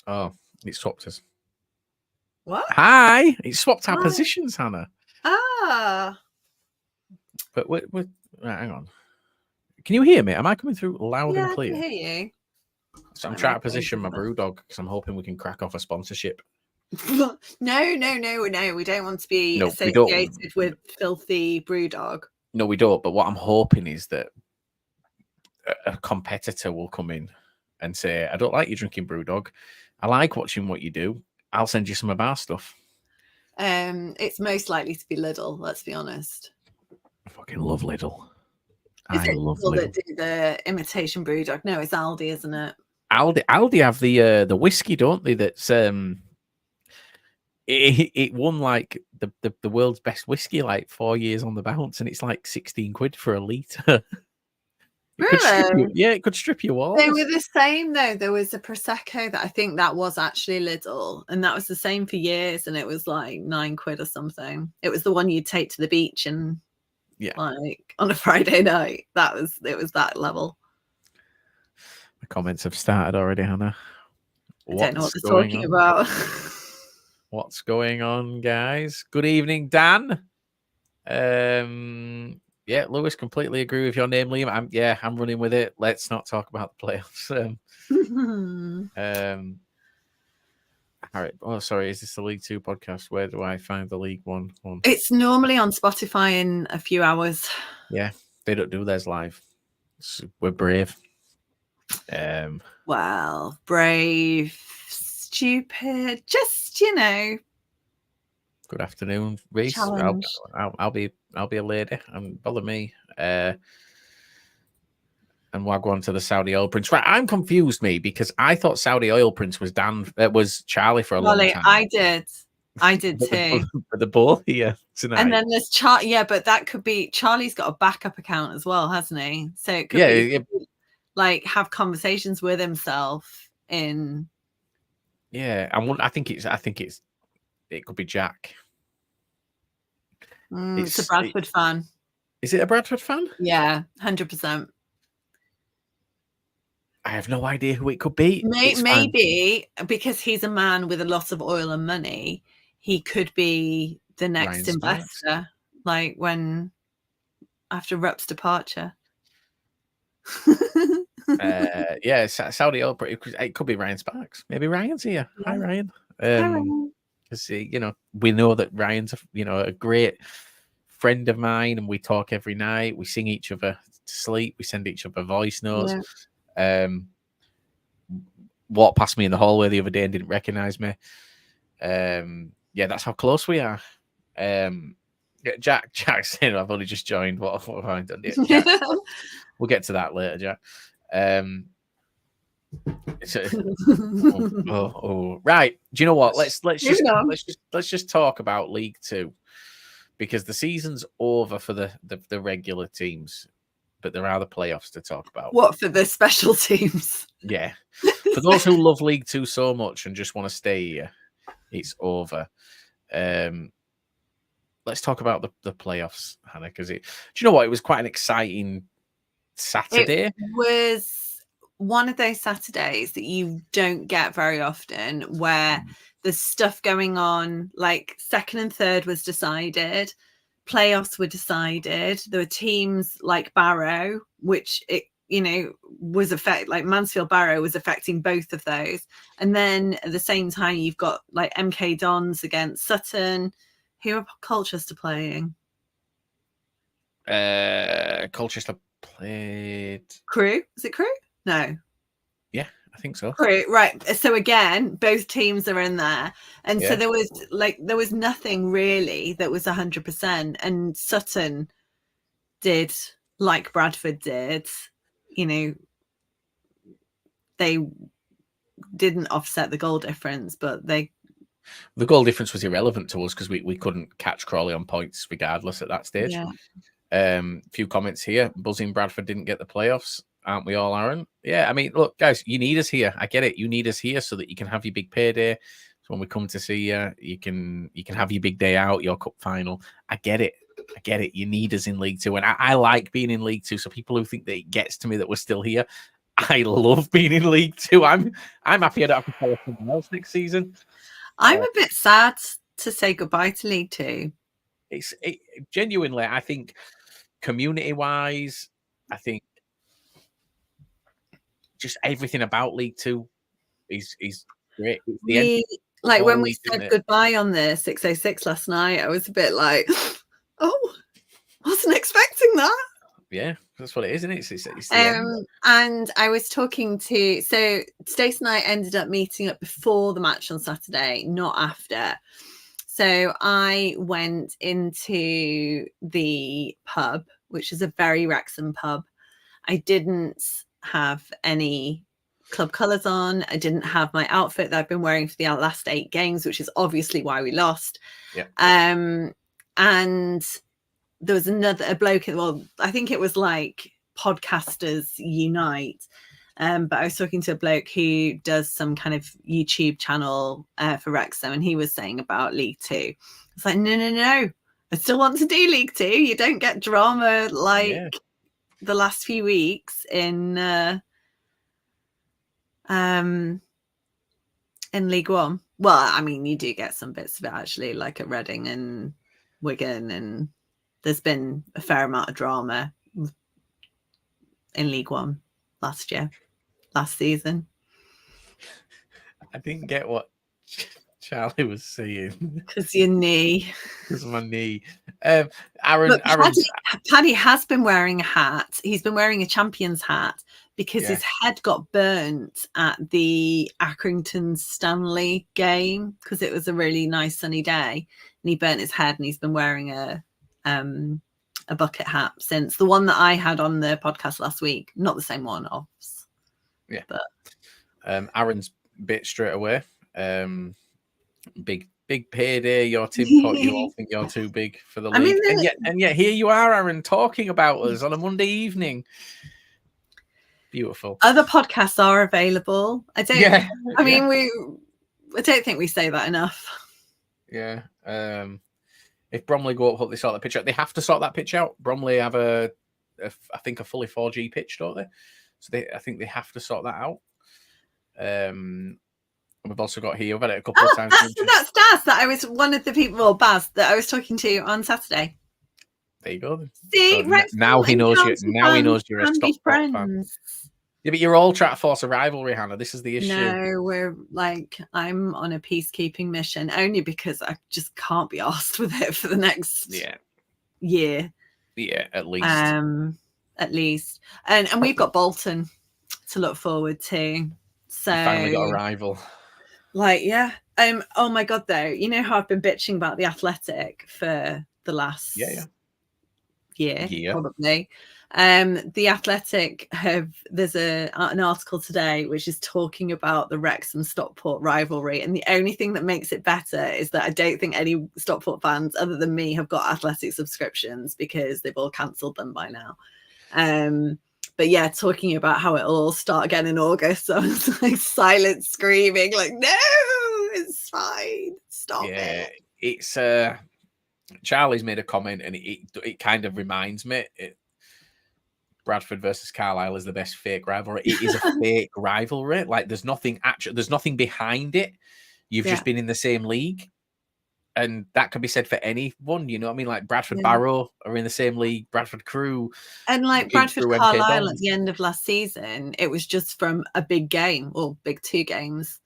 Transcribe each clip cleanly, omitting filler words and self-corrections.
Oh, it swapped us. What? Hi! It swapped our Hi. positions, Hannah. Ah. But we're right, hang on. Can you hear me? Am I coming through loud and clear? I can hear you. So I'm trying to position my brew dog because I'm hoping we can crack off a sponsorship. No. We don't want to be associated with filthy brewdog. No, we don't. But what I'm hoping is that a competitor will come in and say, I don't like you drinking brewdog. I like watching what you do. I'll send you some of our stuff. It's most likely to be Lidl, let's be honest. I fucking love Lidl. Is it Lidl that do the imitation brewdog? No, it's Aldi, isn't it? Aldi have the whiskey, don't they? That's it won like the world's best whiskey like 4 years on the bounce, and it's like 16 quid for a litre. It could strip you all. They were the same though. There was a Prosecco that I think that was actually Lidl, and that was the same for years, and it was like 9 quid or something. It was the one you'd take to the beach and like on a Friday night. It was that level. The comments have started already, Hannah. I don't know what they're talking about. What's going on, guys? Good evening, Dan. Yeah, Lewis, completely agree with your name, Liam. I'm running with it. Let's not talk about the playoffs. All right. Oh, sorry. Is this the League Two podcast? Where do I find the League One one? It's normally on Spotify in a few hours. Yeah, they don't do theirs live. We're brave. Well, brave, stupid. Just Good afternoon, Reese. I'll be a lady. Bother me. And wagwan to the Saudi oil prince. Right, I'm confused, because I thought Saudi oil prince was was Charlie for a long time. I did too. But the ball here tonight. And then there's Charlie. Yeah, but that could be Charlie's got a backup account as well, hasn't he? So it could be like have conversations with himself in. Yeah, I think it could be Jack. It's a Bradford fan. Is it a Bradford fan? Yeah, 100%. I have no idea who it could be. Maybe because he's a man with a lot of oil and money, he could be the next investor. Like after Rupp's departure. Saudi oil. It could be Ryan Sparks. Maybe Ryan's here. Yeah. Hi, Ryan. Because we know that Ryan's a great friend of mine, and we talk every night. We sing each other to sleep. We send each other voice notes. Yeah. Walked past me in the hallway the other day and didn't recognize me. That's how close we are. Jack saying I've only just joined. What have I done? Jack, we'll get to that later, Jack. Right. Do you know what? Let's just talk about League Two, because the season's over for the regular teams, but there are the playoffs to talk about. What, for the special teams? Yeah. For those who love League Two so much and just want to stay here, it's over. Let's talk about the playoffs, Hannah, because do you know what? It was quite an exciting Saturday. It was one of those Saturdays that you don't get very often, where there's stuff going on, like second and third was decided, playoffs were decided. There were teams like Barrow, which was like Mansfield Barrow was affecting both of those. And then at the same time, you've got like MK Dons against Sutton. Who are Colchester playing? Colchester played Crew. Is it Crew? No. Yeah, I think so. Crew, right. So again, both teams are in there. And so there was nothing really that was 100%. And Sutton did like Bradford did. They didn't offset the goal difference, but the goal difference was irrelevant to us because we couldn't catch Crawley on points regardless at that stage. Yeah. Few comments here. Buzzing Bradford didn't get the playoffs. Aren't we all, Aaron? Yeah, I mean, look, guys, you need us here. I get it. You need us here so that you can have your big payday. So when we come to see you, you can have your big day out, your cup final. I get it. You need us in League Two. And I like being in League Two. So people who think that it gets to me that we're still here, I love being in League Two. I'm happy I don't have to follow someone else next season. I'm a bit sad to say goodbye to League Two. Genuinely, I think community-wise, I think just everything about League Two is great. When we said goodbye on the 606 last night, I was a bit like, oh, wasn't expecting that. Yeah, that's what it is, isn't it? It's the end. And I was talking to, so Stacey and I ended up meeting up before the match on Saturday, not after. So I went into the pub, which is a very Wrexham pub. I didn't have any club colours on. I didn't have my outfit that I've been wearing for the last 8 games, which is obviously why we lost. Yeah. And there was a bloke, well, I think it was like Podcasters Unite. But I was talking to a bloke who does some kind of YouTube channel for Wrexham, and he was saying about League Two. It's like, no. I still want to do League Two. You don't get drama like the last few weeks in League One. Well, I mean, you do get some bits of it actually, like at Reading and Wigan, and there's been a fair amount of drama in League One last season. I didn't get what Charlie was saying. Because your knee. Because my knee. Paddy has been wearing a hat. He's been wearing a champion's hat because his head got burnt at the Accrington Stanley game because it was a really nice sunny day, and he burnt his head, and he's been wearing a bucket hat since. The one that I had on the podcast last week, not the same one, obviously. Yeah, but Aaron's bit straight away. Big payday. Your Tim Pot. You all think you're too big for the league, and yet here you are, Aaron, talking about us on a Monday evening. Beautiful. Other podcasts are available. I don't. Yeah, I mean, I don't think we say that enough. Yeah. If Bromley go up, hope they sort that pitch out. They have to sort that pitch out. Bromley have I think a fully 4G pitch, don't they? So I think they have to sort that out. We've also got here. We've had it a couple of times. That's Daz. That I was one of the people, or Baz, that I was talking to on Saturday. There you go. Then. See, so now he knows you. Now he knows you're a Stockport fan. Yeah, but you're all trying to force a rivalry, Hannah. This is the issue. No, I'm on a peacekeeping mission only because I just can't be asked with it for the next year. Yeah, at least. At least, and we've got Bolton to look forward to. So you finally got a rival. Oh my god, though, you know how I've been bitching about the Athletic for the last year, probably. The Athletic there's an article today which is talking about the Wrexham Stockport rivalry, and the only thing that makes it better is that I don't think any Stockport fans other than me have got Athletic subscriptions because they've all cancelled them by now. But yeah, talking about how it'll all start again in August. So I was like silent screaming, like, no, it's fine. Stop it. It's Charlie's made a comment, and it kind of reminds me. Bradford versus Carlisle is the best fake rivalry. It is a fake rivalry. Like there's nothing behind it. You've just been in the same league. And that can be said for anyone, you know what I mean? Like Bradford Barrow are in the same league, Bradford Crew. And like Bradford Carlisle at the end of last season, it was just from a big game, or big 2 games.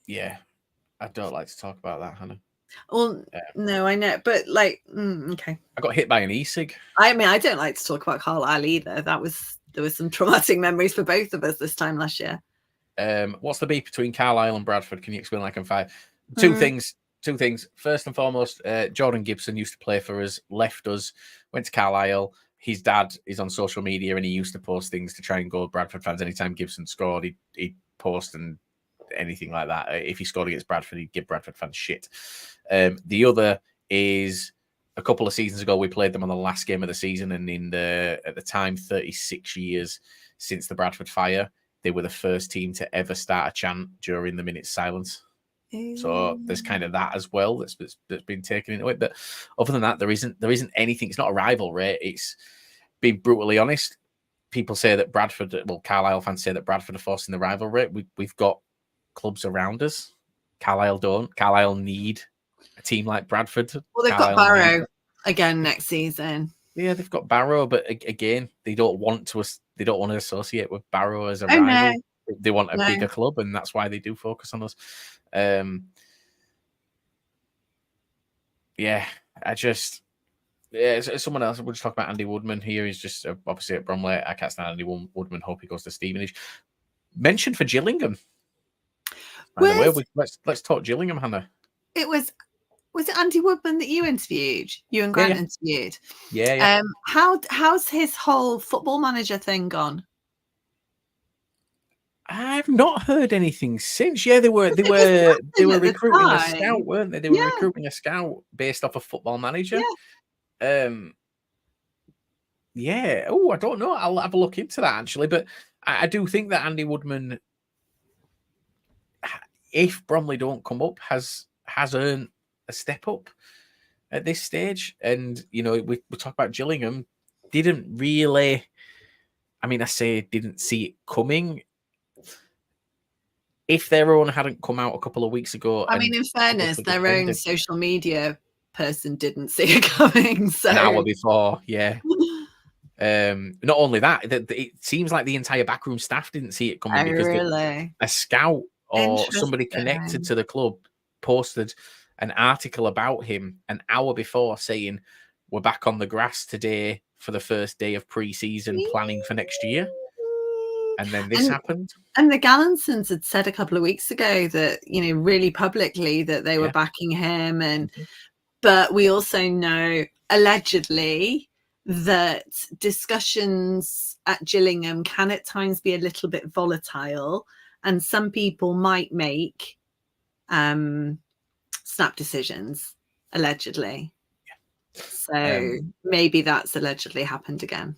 Yeah. I don't like to talk about that, Hannah. Well, no, I know. But like, okay. I got hit by an e-cig. I mean, I don't like to talk about Carlisle either. There was some traumatic memories for both of us this time last year. What's the beef between Carlisle and Bradford? Can you explain like in 5? Two things. First and foremost, Jordan Gibson used to play for us, left us, went to Carlisle. His dad is on social media, and he used to post things to try and go Bradford fans. Anytime Gibson scored, he'd post and anything like that. If he scored against Bradford, he'd give Bradford fans shit. The other is a couple of seasons ago, we played them on the last game of the season, and at the time, 36 years since the Bradford fire, they were the first team to ever start a chant during the minute's silence. So there's kind of that as well that's been taken into it. But other than that, there isn't anything. It's not a rivalry. It's being brutally honest. people say that Bradford, well, Carlisle fans say that Bradford are forcing the rivalry. We've got clubs around us. Carlisle don't. Carlisle need a team like Bradford. Well, they've got Barrow again next season. Yeah, they've got Barrow, but again, they don't want to associate with Barrow as a rival. No. They want a bigger club, and that's why they do focus on us. Someone else. We'll just talk about Andy Woodman here. He's just obviously at Bromley. I can't stand Andy Woodman. Hope he goes to Stevenage. Mentioned for Gillingham. By the way, let's talk Gillingham, Hannah. It was it Andy Woodman that you interviewed? You and Grant interviewed. Yeah. How's his whole football manager thing gone? I've not heard anything since. Yeah, they were recruiting a scout, weren't they? They were recruiting a scout based off a football manager. Yeah. Oh, I don't know. I'll have a look into that actually. But I do think that Andy Woodman, if Bromley don't come up, has earned a step up at this stage. And we talk about Gillingham, didn't really. I mean, I say didn't see it coming. If their own hadn't come out a couple of weeks ago, I mean, in fairness, their own social media person didn't see it coming. So an hour before, yeah. Not only that, it seems like the entire backroom staff didn't see it coming because a scout or somebody connected to the club posted an article about him an hour before saying, "We're back on the grass today for the first day of pre-season planning for next year." And then this happened. And the Gallinsons had said a couple of weeks ago that, really publicly that they were backing him. But we also know, allegedly, that discussions at Gillingham can at times be a little bit volatile. And some people might make snap decisions, allegedly. Yeah. So maybe that's allegedly happened again.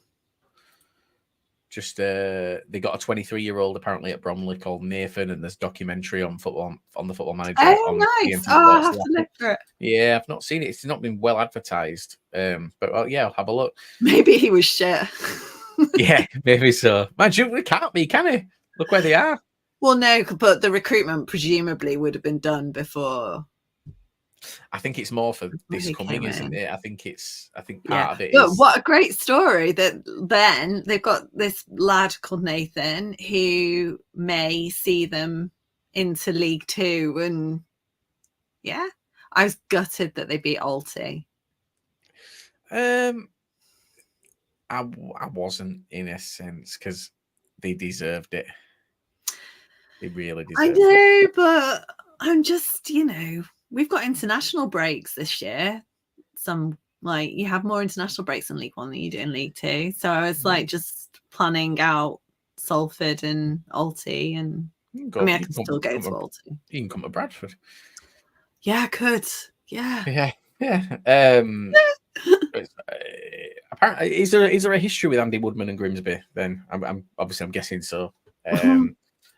Just they got a 23-year-old apparently at Bromley called Nathan, and there's documentary on the Football Manager. Oh, nice! I have to look for it. Yeah, I've not seen it. It's not been well advertised, but I'll have a look. Maybe he was shit. Yeah, maybe so. Man, we can't be, can he? Look where they are. Well, no, but the recruitment presumably would have been done before. I think it's more for this coming, isn't it? I think part of it but is. What a great story that then they've got this lad called Nathan who may see them into League Two. And I was gutted that they beat Alty. I wasn't, in a sense, because they deserved it. They really deserved it. I know, but I'm just, we've got international breaks this year. You have more international breaks in League One than you do in League Two. So I was just planning out Salford and Alty, and I can still go to Alty. You can come to Bradford. Yeah, I could. Yeah. Apparently, is there a history with Andy Woodman and Grimsby? Then I'm guessing so.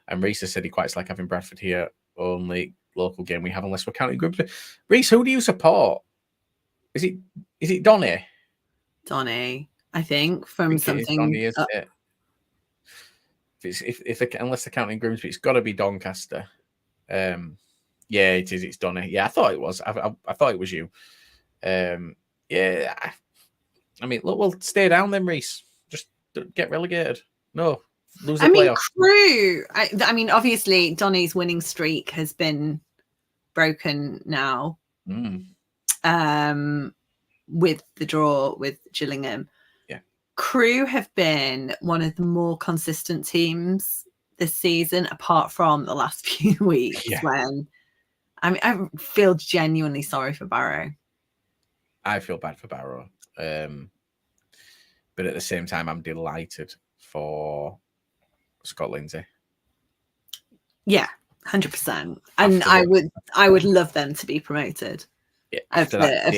And Reese said he quite like having Bradford here. Only local game we have unless we're counting Grimsby. Reese, who do you support? Is it Donny? Donny, I think from something. Donny, isn't it? Unless they're counting Grimsby, it's got to be Doncaster. Yeah, it is. It's Donny. Yeah, I thought it was. I thought it was you. Yeah. I mean, look, we'll stay down then, Reese. Just get relegated. No. Lose the playoff. Crew. I mean, obviously, Donny's winning streak has been broken now. With the draw with Gillingham. Yeah. Crew have been one of the more consistent teams this season, apart from the last few weeks when I feel genuinely sorry for Barrow. I feel bad for Barrow. But at the same time, I'm delighted for Scott Lindsay. Yeah, 100%. And I would love them to be promoted. Yeah, after that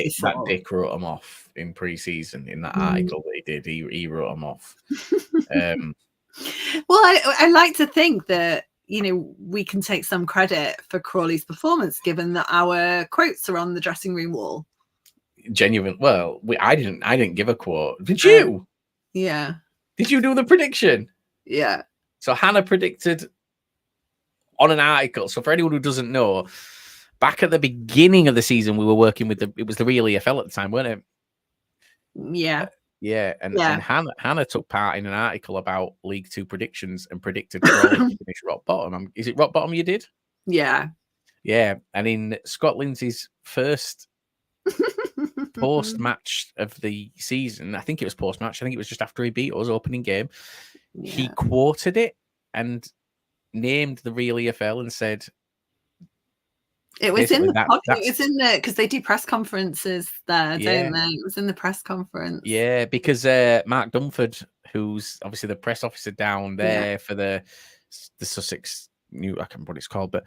Dick wrote them off in pre-season in that article that he did. He wrote them off. Well, I like to think that we can take some credit for Crawley's performance, given that our quotes are on the dressing room wall. Genuine. Well, I didn't give a quote. Did you? Yeah. Did you do the prediction? Yeah. So Hannah predicted on an article. So for anyone who doesn't know, back at the beginning of the season, we were working with it was the Real EFL at the time, weren't it? Yeah. Yeah, and Hannah took part in an article about League Two predictions and predicted Crawley to finish rock bottom. Is it rock bottom you did? Yeah. Yeah, and in Scott Lindsay's first post-match of the season, I think it was post-match, I think it was just after he beat us opening game, he quoted it and named the Real EFL and said, it was in the it was in the because they do press conferences there, don't they? It was in the press conference. Yeah, because Mark Dunford, who's obviously the press officer down there for the Sussex I can't remember what it's called, but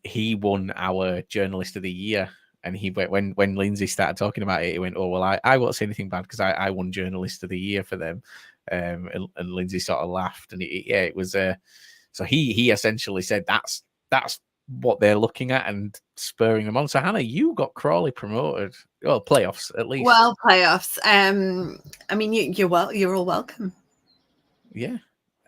he won our Journalist of the Year. And he went when Lindsay started talking about it, he went, "Oh well, I won't say anything bad because I won Journalist of the Year for them." And Lindsay sort of laughed, and it was so he essentially said that's what they're looking at and spurring them on. So Hannah, you got Crawley promoted, well, playoffs at least. Well, playoffs. I mean, you're all welcome. Yeah.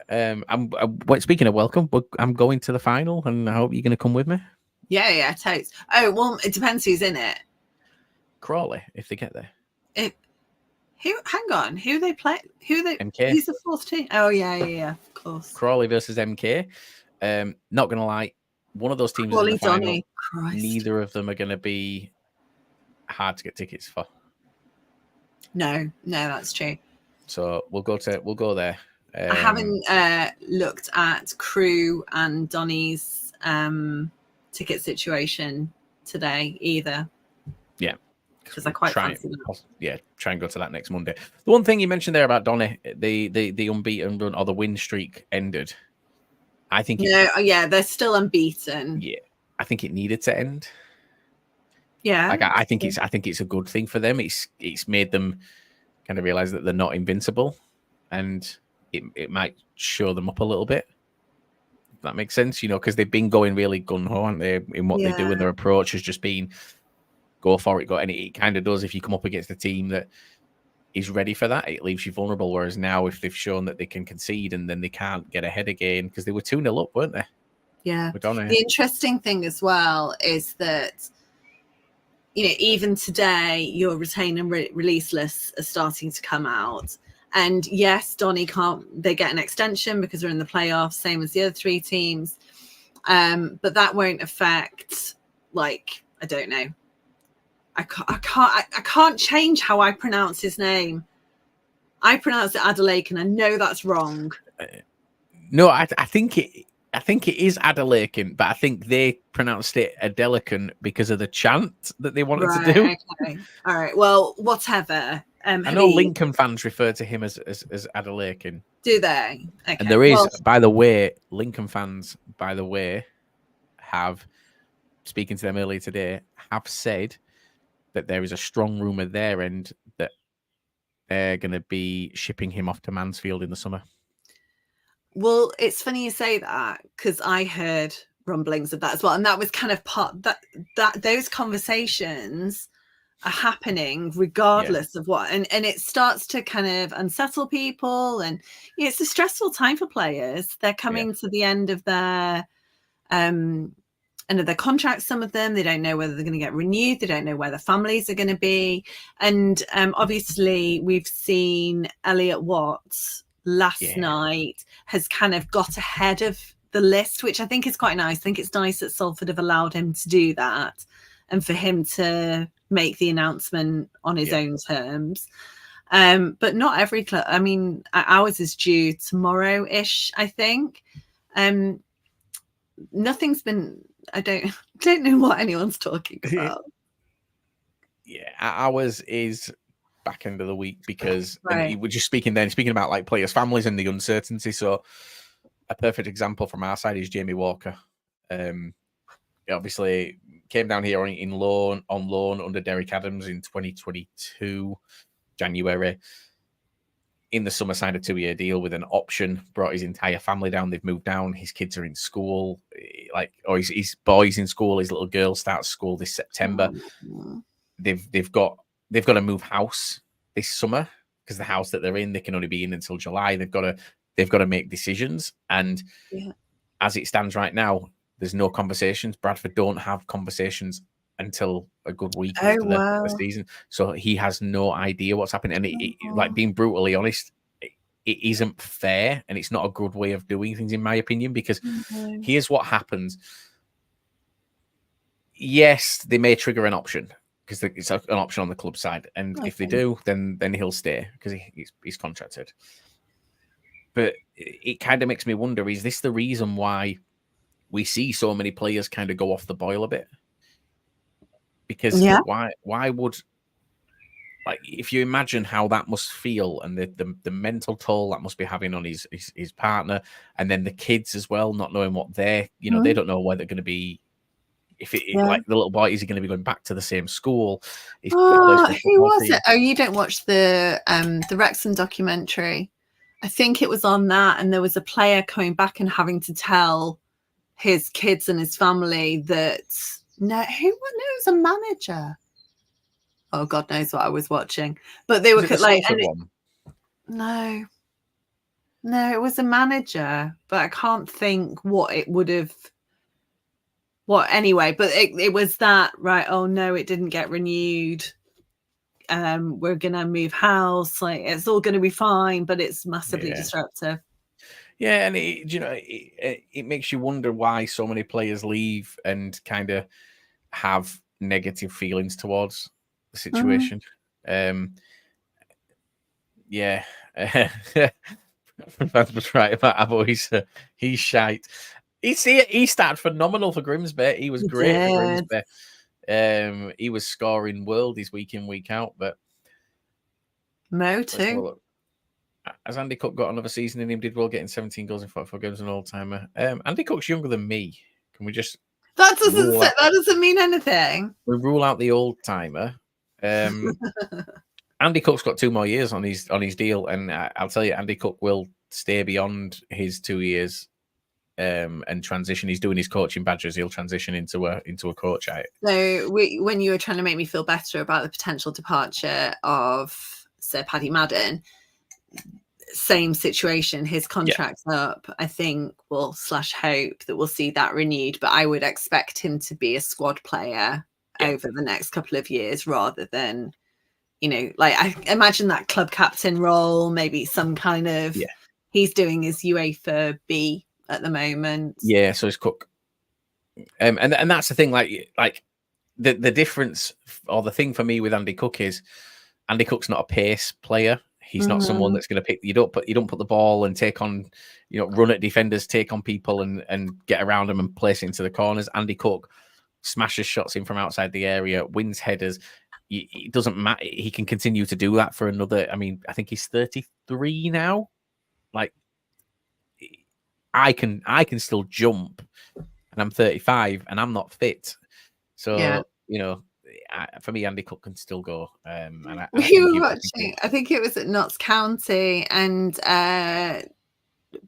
I'm speaking of welcome, I'm going to the final, and I hope you're going to come with me. Yeah, totes. Oh well, it depends who's in it. Crawley, if they get there. Hang on, who they play? Who they? MK. He's the fourth team. Oh yeah, of course. Crawley versus MK. Not gonna lie, one of those teams is in the final. Neither of them are gonna be hard to get tickets for. No, that's true. So we'll go there. I haven't looked at Crew and Donny's ticket situation today either. Yeah, because I quite fancy that. Yeah, try and go to that next Monday. The one thing you mentioned there about Donny, the unbeaten run or the win streak ended. I think they're still unbeaten. Yeah, I think it needed to end. Yeah, like I think it's a good thing for them. It's made them kind of realize that they're not invincible, and it might show them up a little bit. If that makes sense, because they've been going really gun ho, aren't they, in what they do, and their approach has just been go for it, and it kind of does. If you come up against a team that is ready for that, it leaves you vulnerable. Whereas now, if they've shown that they can concede and then they can't get ahead again, because they were 2-0 up, weren't they? Yeah. The interesting thing as well is that, even today, your retain and release lists are starting to come out. And yes, Donny they get an extension because they're in the playoffs, same as the other three teams. But that won't affect, I don't know. I can't change how I pronounce his name. I pronounce it Adelaide, and I know that's wrong. No, I think it is Adelaide, but I think they pronounced it Adelican because of the chant that they wanted to do. Okay. All right. Well, whatever. I know Lincoln fans refer to him as Adelaide. Do they? Okay. And there is, by the way, Lincoln fans, have, speaking to them earlier today, have said that there is a strong rumour their end that they're going to be shipping him off to Mansfield in the summer. Well, it's funny you say that, because I heard rumblings of that as well. And that was kind of that those conversations are happening regardless of what, and it starts to kind of unsettle people, and it's a stressful time for players. They're coming to the end of their contracts. Some of them, they don't know whether they're going to get renewed, they don't know where their families are going to be, and obviously we've seen Elliot Watts last night has kind of got ahead of the list, which I think is quite nice. I think it's nice that Salford have allowed him to do that and for him to make the announcement on his own terms. But not every club. I mean, ours is due tomorrow-ish, I think. Nothing's been... I don't know what anyone's talking about. Yeah, ours is back end of the week because we're just speaking about players' families and the uncertainty. So a perfect example from our side is Jamie Walker. Obviously came down here on loan under Derek Adams in 2022 January. In the summer, signed a 2-year deal with an option. Brought his entire family down. They've moved down. His kids are in school. His boys in school. His little girl starts school this September. They've got to move house this summer because the house that they're in, they can only be in until July. They've got to make decisions. And as it stands right now, there's no conversations. Bradford don't have conversations until a good week after the season. So he has no idea what's happening. And like, being brutally honest, it isn't fair, and it's not a good way of doing things, in my opinion, because here's what happens. Yes, they may trigger an option because it's an option on the club side. And if they do, then he'll stay because he's contracted. But it kind of makes me wonder, is this the reason why we see so many players kind of go off the boil a bit? Because why would, like, if you imagine how that must feel and the mental toll that must be having on his partner, and then the kids as well, not knowing what they're, they don't know where they're going to be. If like the little boy, is he going to be going back to the same school? Who was it? Oh, you don't watch the Wrexham documentary? I think it was on that, and there was a player coming back and having to tell his kids and his family that it was a manager. Oh, God knows what I was watching, but they were like, no, it was a manager, but I can't think what it would have. Anyway, but it was that, right? Oh no, it didn't get renewed. We're gonna move house. Like, it's all gonna be fine, but it's massively disruptive. Yeah, and it makes you wonder why so many players leave and kind of have negative feelings towards the situation. That's what's right about Abo. He's shite. He started phenomenal for Grimsby. He was great for Grimsby. He was scoring worldies week in, week out. But Mo too. Has Andy Cook got another season in him? Did well, getting 17 goals in 44 games, an all-timer. Andy Cook's younger than me. Can we just that doesn't mean anything? We rule out the old-timer. Andy Cook's got 2 more years on his deal, and I'll tell you, Andy Cook will stay beyond his 2 years. And transition. He's doing his coaching badges. He'll transition into a coach. So when you were trying to make me feel better about the potential departure of Sir Paddy Madden, same situation. His contract's up. I think we'll hope that we'll see that renewed. But I would expect him to be a squad player over the next couple of years, rather than, like, I imagine that club captain role, maybe some kind of. He's doing his UEFA B at the moment. Yeah, so it's Cook. And that's the thing, like the difference, or the thing for me with Andy Cook is Andy Cook's not a pace player. He's not someone that's going to pick. You don't put the ball and take on, run at defenders, take on people and get around them and place it into the corners. Andy Cook smashes shots in from outside the area, wins headers. It doesn't matter. He can continue to do that for another. I mean, I think he's 33 now. Like, I can still jump, and I'm 35, and I'm not fit. So for me, Andy Cook can still go. And we were watching. I think it was at Notts County, and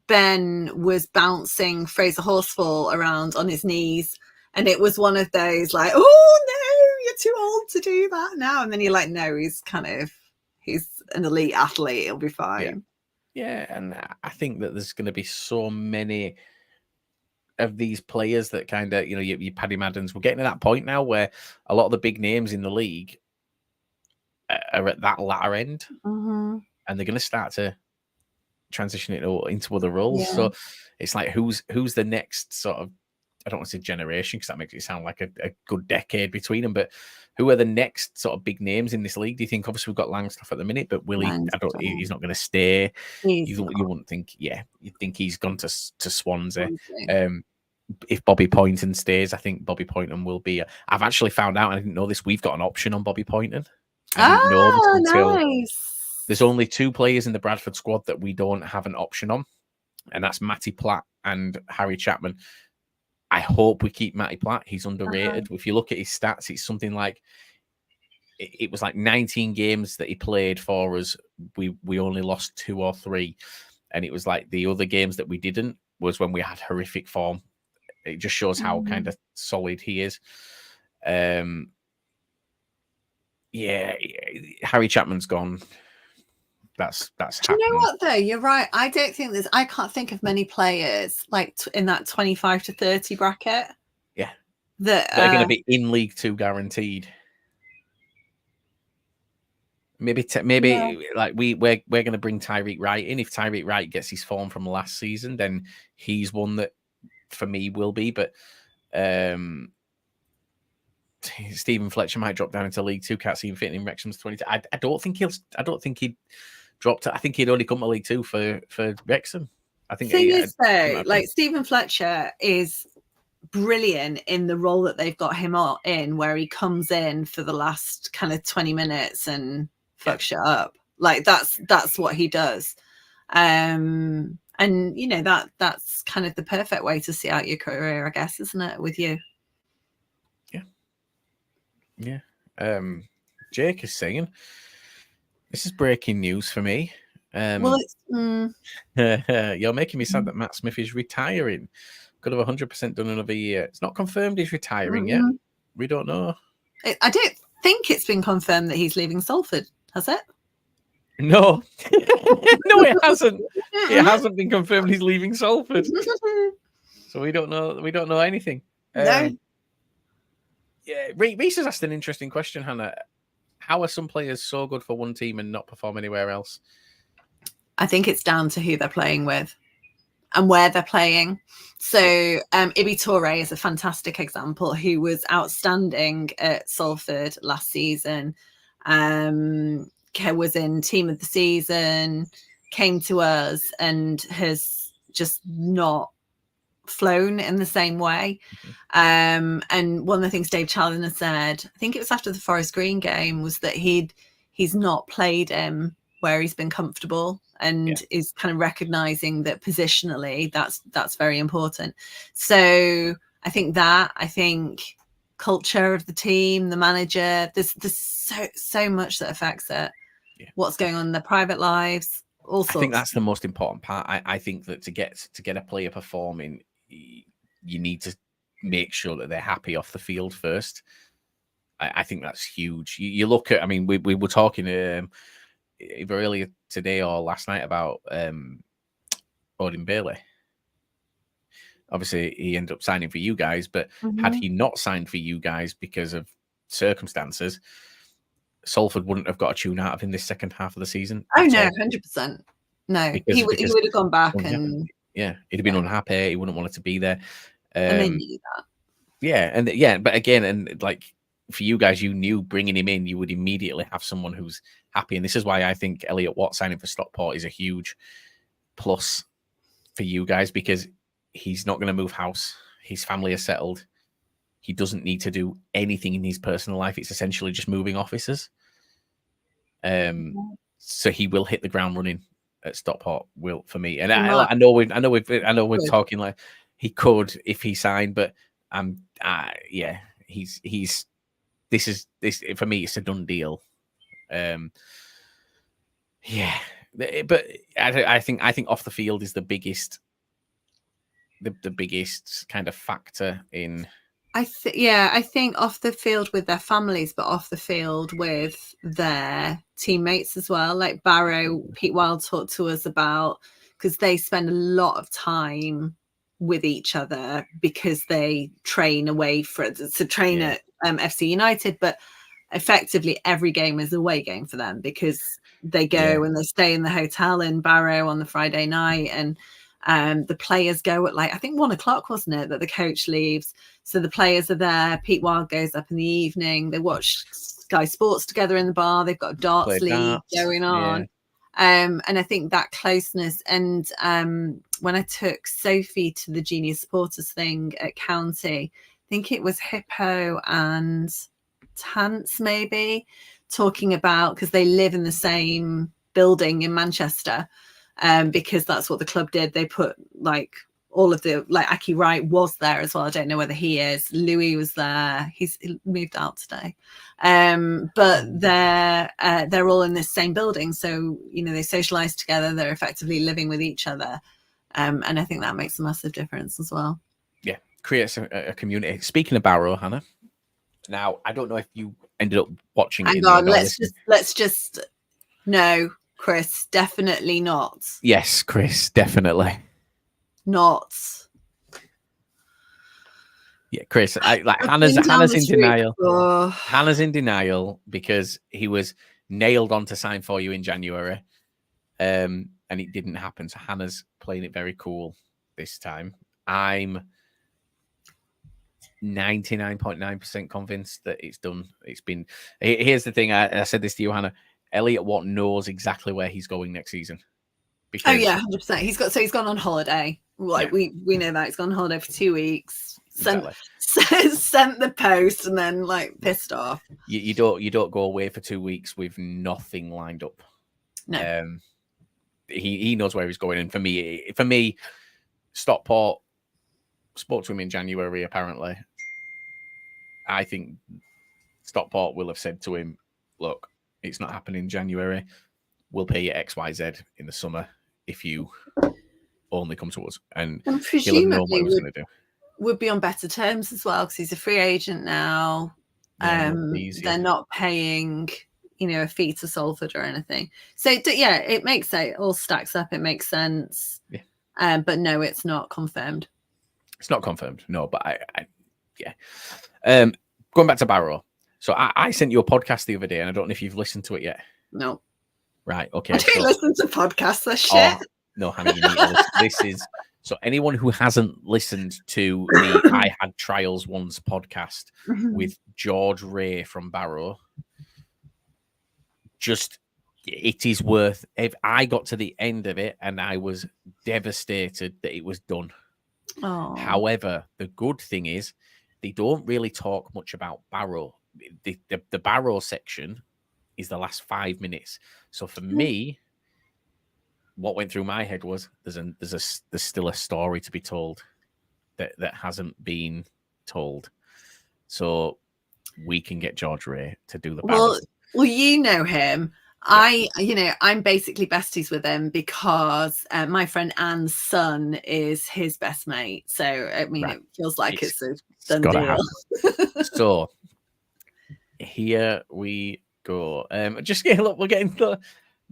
Ben was bouncing Fraser Horsfall around on his knees, and it was one of those like, oh no, you're too old to do that now. And then you're like, no, he's an elite athlete. He'll be fine. Yeah, and I think that there's going to be so many of these players that kind of, your Paddy Maddens, we're getting to that point now where a lot of the big names in the league are at that latter end, and they're going to start to transition it into other roles. So it's like, who's the next sort of, I don't want to say generation, because that makes it sound like a good decade between them, but who are the next sort of big names in this league? Do you think? Obviously, we've got Langstaff at the minute, but Willie, he's not going to stay. You wouldn't think, you'd think he's gone to Swansea. If Bobby Poynton stays, I think Bobby Poynton will be. I've actually found out, I didn't know this, we've got an option on Bobby Poynton. I didn't know this until there's only 2 players in the Bradford squad that we don't have an option on, and that's Matty Platt and Harry Chapman. I hope we keep Matty Platt. He's underrated. If you look at his stats, it's something like, it was like 19 games that he played for us. We only lost 2 or 3. And it was like the other games that we didn't was when we had horrific form. It just shows how kind of solid he is. Harry Chapman's gone. that's Do happening. you know what though? You're right. I don't think there's. I can't think of many players like in that 25 to 30 bracket. Yeah, that are going to be in League Two guaranteed. Maybe like we're going to bring Tyreek Wright in. If Tyreek Wright gets his form from last season, then he's one that for me will be. But Stephen Fletcher might drop down into League Two. Can't see him fitting in Wrexham's 20. I don't think he'd dropped. I think he'd only come to League Two for Wrexham. I think. Thing is though, like Stephen Fletcher is brilliant in the role that they've got him in, where he comes in for the last kind of 20 minutes and fucks shit up. Like that's what he does. And you know that's kind of the perfect way to see out your career, I guess, isn't it, with you? Yeah. Jake is saying, this is breaking news for me. Well, it's you're making me sad that Matt Smith is retiring. Could have 100% done another year. It's not confirmed he's retiring yet. We don't know. I don't think it's been confirmed that he's leaving Salford, has it? No. No, it hasn't. It hasn't been confirmed he's leaving Salford. So we don't know. We don't know anything. No. Yeah, Reese has asked an interesting question, Hannah. How are some players so good for one team and not perform anywhere else? I think it's down to who they're playing with and where they're playing. So Ibi Toure is a fantastic example, who was outstanding at Salford last season. Was in team of the season, came to us and has just not flown in the same way. And one of the things Dave Challoner said, I think it was after the Forest Green game, was that he's not played him where he's been comfortable, and is kind of recognizing that positionally that's very important. So I think culture of the team, the manager, there's so much that affects it. What's going on in their private lives, all sorts. I think that's the most important part. I think that to get a player performing, you need to make sure that they're happy off the field first. I think that's huge. You look at, I mean, we were talking either earlier today or last night about Odin Bailey. Obviously, he ended up signing for you guys, but had he not signed for you guys because of circumstances, Salford wouldn't have got a tune out of him this second half of the season. Oh no, 100%. No, he would have gone back and he'd have been unhappy. He wouldn't want it to be there. And they knew that. But again, and like for you guys, you knew bringing him in, you would immediately have someone who's happy, and this is why I think Elliot Watt signing for Stockport is a huge plus for you guys, because he's not going to move house. His family is settled. He doesn't need to do anything in his personal life. It's essentially just moving offices. So he will hit the ground running at Stockport. Will for me, and I know we're talking like he could if he signed, but he's this for me. It's a done deal. But I think off the field is the biggest kind of factor in. I think off the field with their families, but off the field with their teammates as well. Like Barrow, Pete Wild talked to us about, because they spend a lot of time with each other because they train away at FC United, but effectively every game is an away game for them, because they go and they stay in the hotel in Barrow on the Friday night, and the players go at I think 1:00, wasn't it, that the coach leaves? So the players are there. Pete Wild goes up in the evening. They watch Sky Sports together in the bar. They've got a darts league going on. And I think that closeness. And when I took Sophie to the junior supporters thing at County, I think it was Hippo and Tance maybe, talking about, because they live in the same building in Manchester. Because that's what the club did. They put all of the Aki Wright was there as well. I don't know whether he is. Louis was there. He moved out today. But they're all in this same building, so they socialize together. They're effectively living with each other, and I think that makes a massive difference as well. Yeah, creates a community. Speaking of Barrow, Hannah. Now I don't know if you ended up watching. Hang on, let's just no. Chris, definitely not. Yes, Chris, definitely not. Yeah, Chris, Hannah's in denial. Hannah's in denial because he was nailed on to sign for you in January, and it didn't happen. So Hannah's playing it very cool this time. I'm 99.9% convinced that it's done. It's been. Here's the thing. I said this to you, Hannah. Elliot Watt knows exactly where he's going next season. Because, 100%. He's gone on holiday. Like we know that he's gone on holiday for 2 weeks. Sent the post and then like pissed off. You don't go away for 2 weeks with nothing lined up. No. He knows where he's going, and for me, Stockport spoke to him in January. Apparently, I think Stockport will have said to him, "Look, it's not happening in January. We'll pay you XYZ in the summer if you only come to us." And he'll know what he was going to do. Would be on better terms as well because he's a free agent now. They're not paying, a fee to Salford or anything. So it makes it all stacks up. It makes sense. Yeah. But no, it's not confirmed. It's not confirmed. No, but going back to Barrow. So I sent you a podcast the other day, and I don't know if you've listened to it yet. No. Right. Okay. I don't listen to podcasts. That's shit. No, Hannah, you need to listen. This is. So anyone who hasn't listened to the I Had Trials Once podcast with George Ray from Barrow, it is worth. If I got to the end of it and I was devastated that it was done. Oh. However, the good thing is they don't really talk much about Barrow. The Barrow section is the last 5 minutes. So for me, what went through my head was there's still a story to be told that hasn't been told. So we can get George Ray to do the Barrow. Well, you know him. Yeah. I'm basically besties with him because my friend Anne's son is his best mate. So I mean, It feels like it's a done deal. So here we go. Look, we're getting the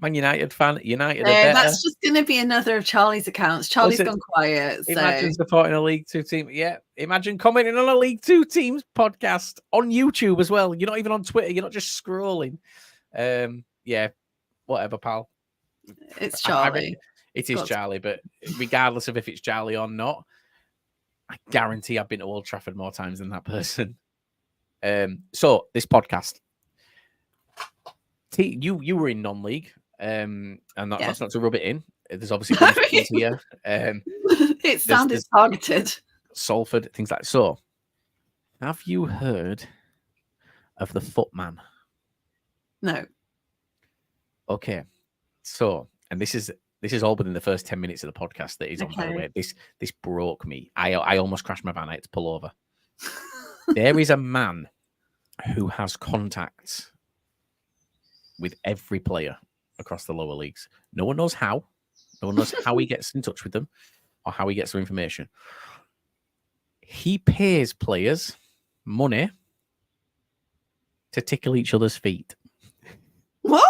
Man United fan. United. That's just going to be another of Charlie's accounts. Charlie's gone quiet. Imagine supporting a League Two team. Yeah. Imagine commenting on a League Two teams podcast on YouTube as well. You're not even on Twitter. You're not just scrolling. Yeah. Whatever, pal. It's Charlie. It is Charlie, but regardless of if it's Charlie or not, I guarantee I've been to Old Trafford more times than that person. So this podcast, you were in non-league. And that's not to rub it in. There's obviously things here. It sounded targeted. Salford, things like that. So, have you heard of the Footman? No. Okay. So, and this is all within the first 10 minutes of the podcast that is on the way. This broke me. I almost crashed my van. I had to pull over. There is a man who has contacts with every player across the lower leagues. No one knows how. No one knows how he gets in touch with them or how he gets their information. He pays players money to tickle each other's feet. What?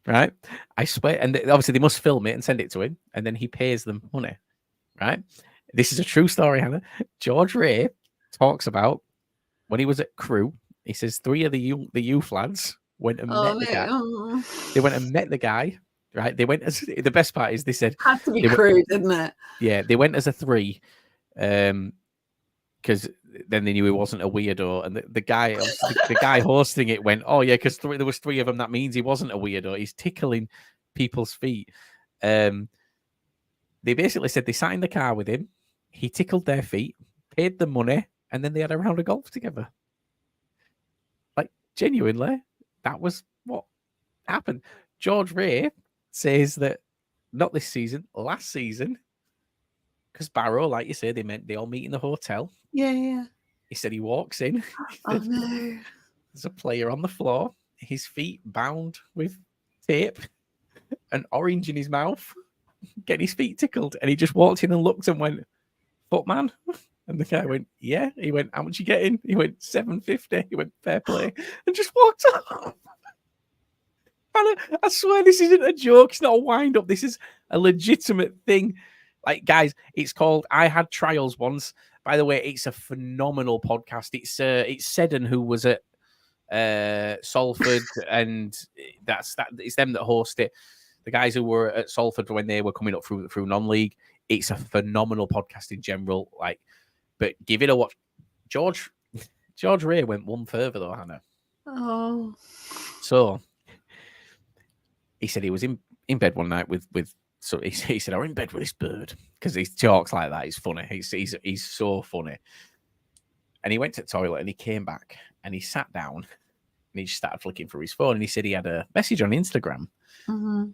Right? I swear. And obviously they must film it and send it to him, and then he pays them money. Right? This is a true story, Hannah. George Ray talks about when he was at Crewe. He says 3 of the youth lads went and met the guy. They went and met the guy, right? They went as the best part is they said had to be Crewe, didn't it? Yeah, they went as a 3, because then they knew he wasn't a weirdo, and the guy hosting it went, oh yeah, because there was 3 of them. That means he wasn't a weirdo. He's tickling people's feet. They basically said they sat in the car with him. He tickled their feet, paid them money, and then they had a round of golf together. Like genuinely. That was what happened. George Ray says that not this season, last season, because Barrow, like you say, they all meet in the hotel. Yeah. He said he walks in. Oh no. There's a player on the floor, his feet bound with tape, an orange in his mouth, getting his feet tickled, and he just walked in and looked and went, "Footman." And the guy went, "Yeah." He went, "How much you getting?" He went, $750. He went, "Fair play," and just walked off. I swear this isn't a joke. It's not a wind up. This is a legitimate thing. Like, guys, it's called I Had Trials Once. By the way, it's a phenomenal podcast. It's Seddon who was at Salford, and it's them that host it. The guys who were at Salford when they were coming up through non-league. It's a phenomenal podcast in general. Like, but give it a watch. George Ray went one further though, Hannah. Oh. So he said he was in bed one night with. So he said, I'm in bed with this bird, because he talks like that. He's funny. He's so funny. And he went to the toilet and he came back and he sat down and he just started flicking through his phone. And he said he had a message on Instagram. Mm-hmm.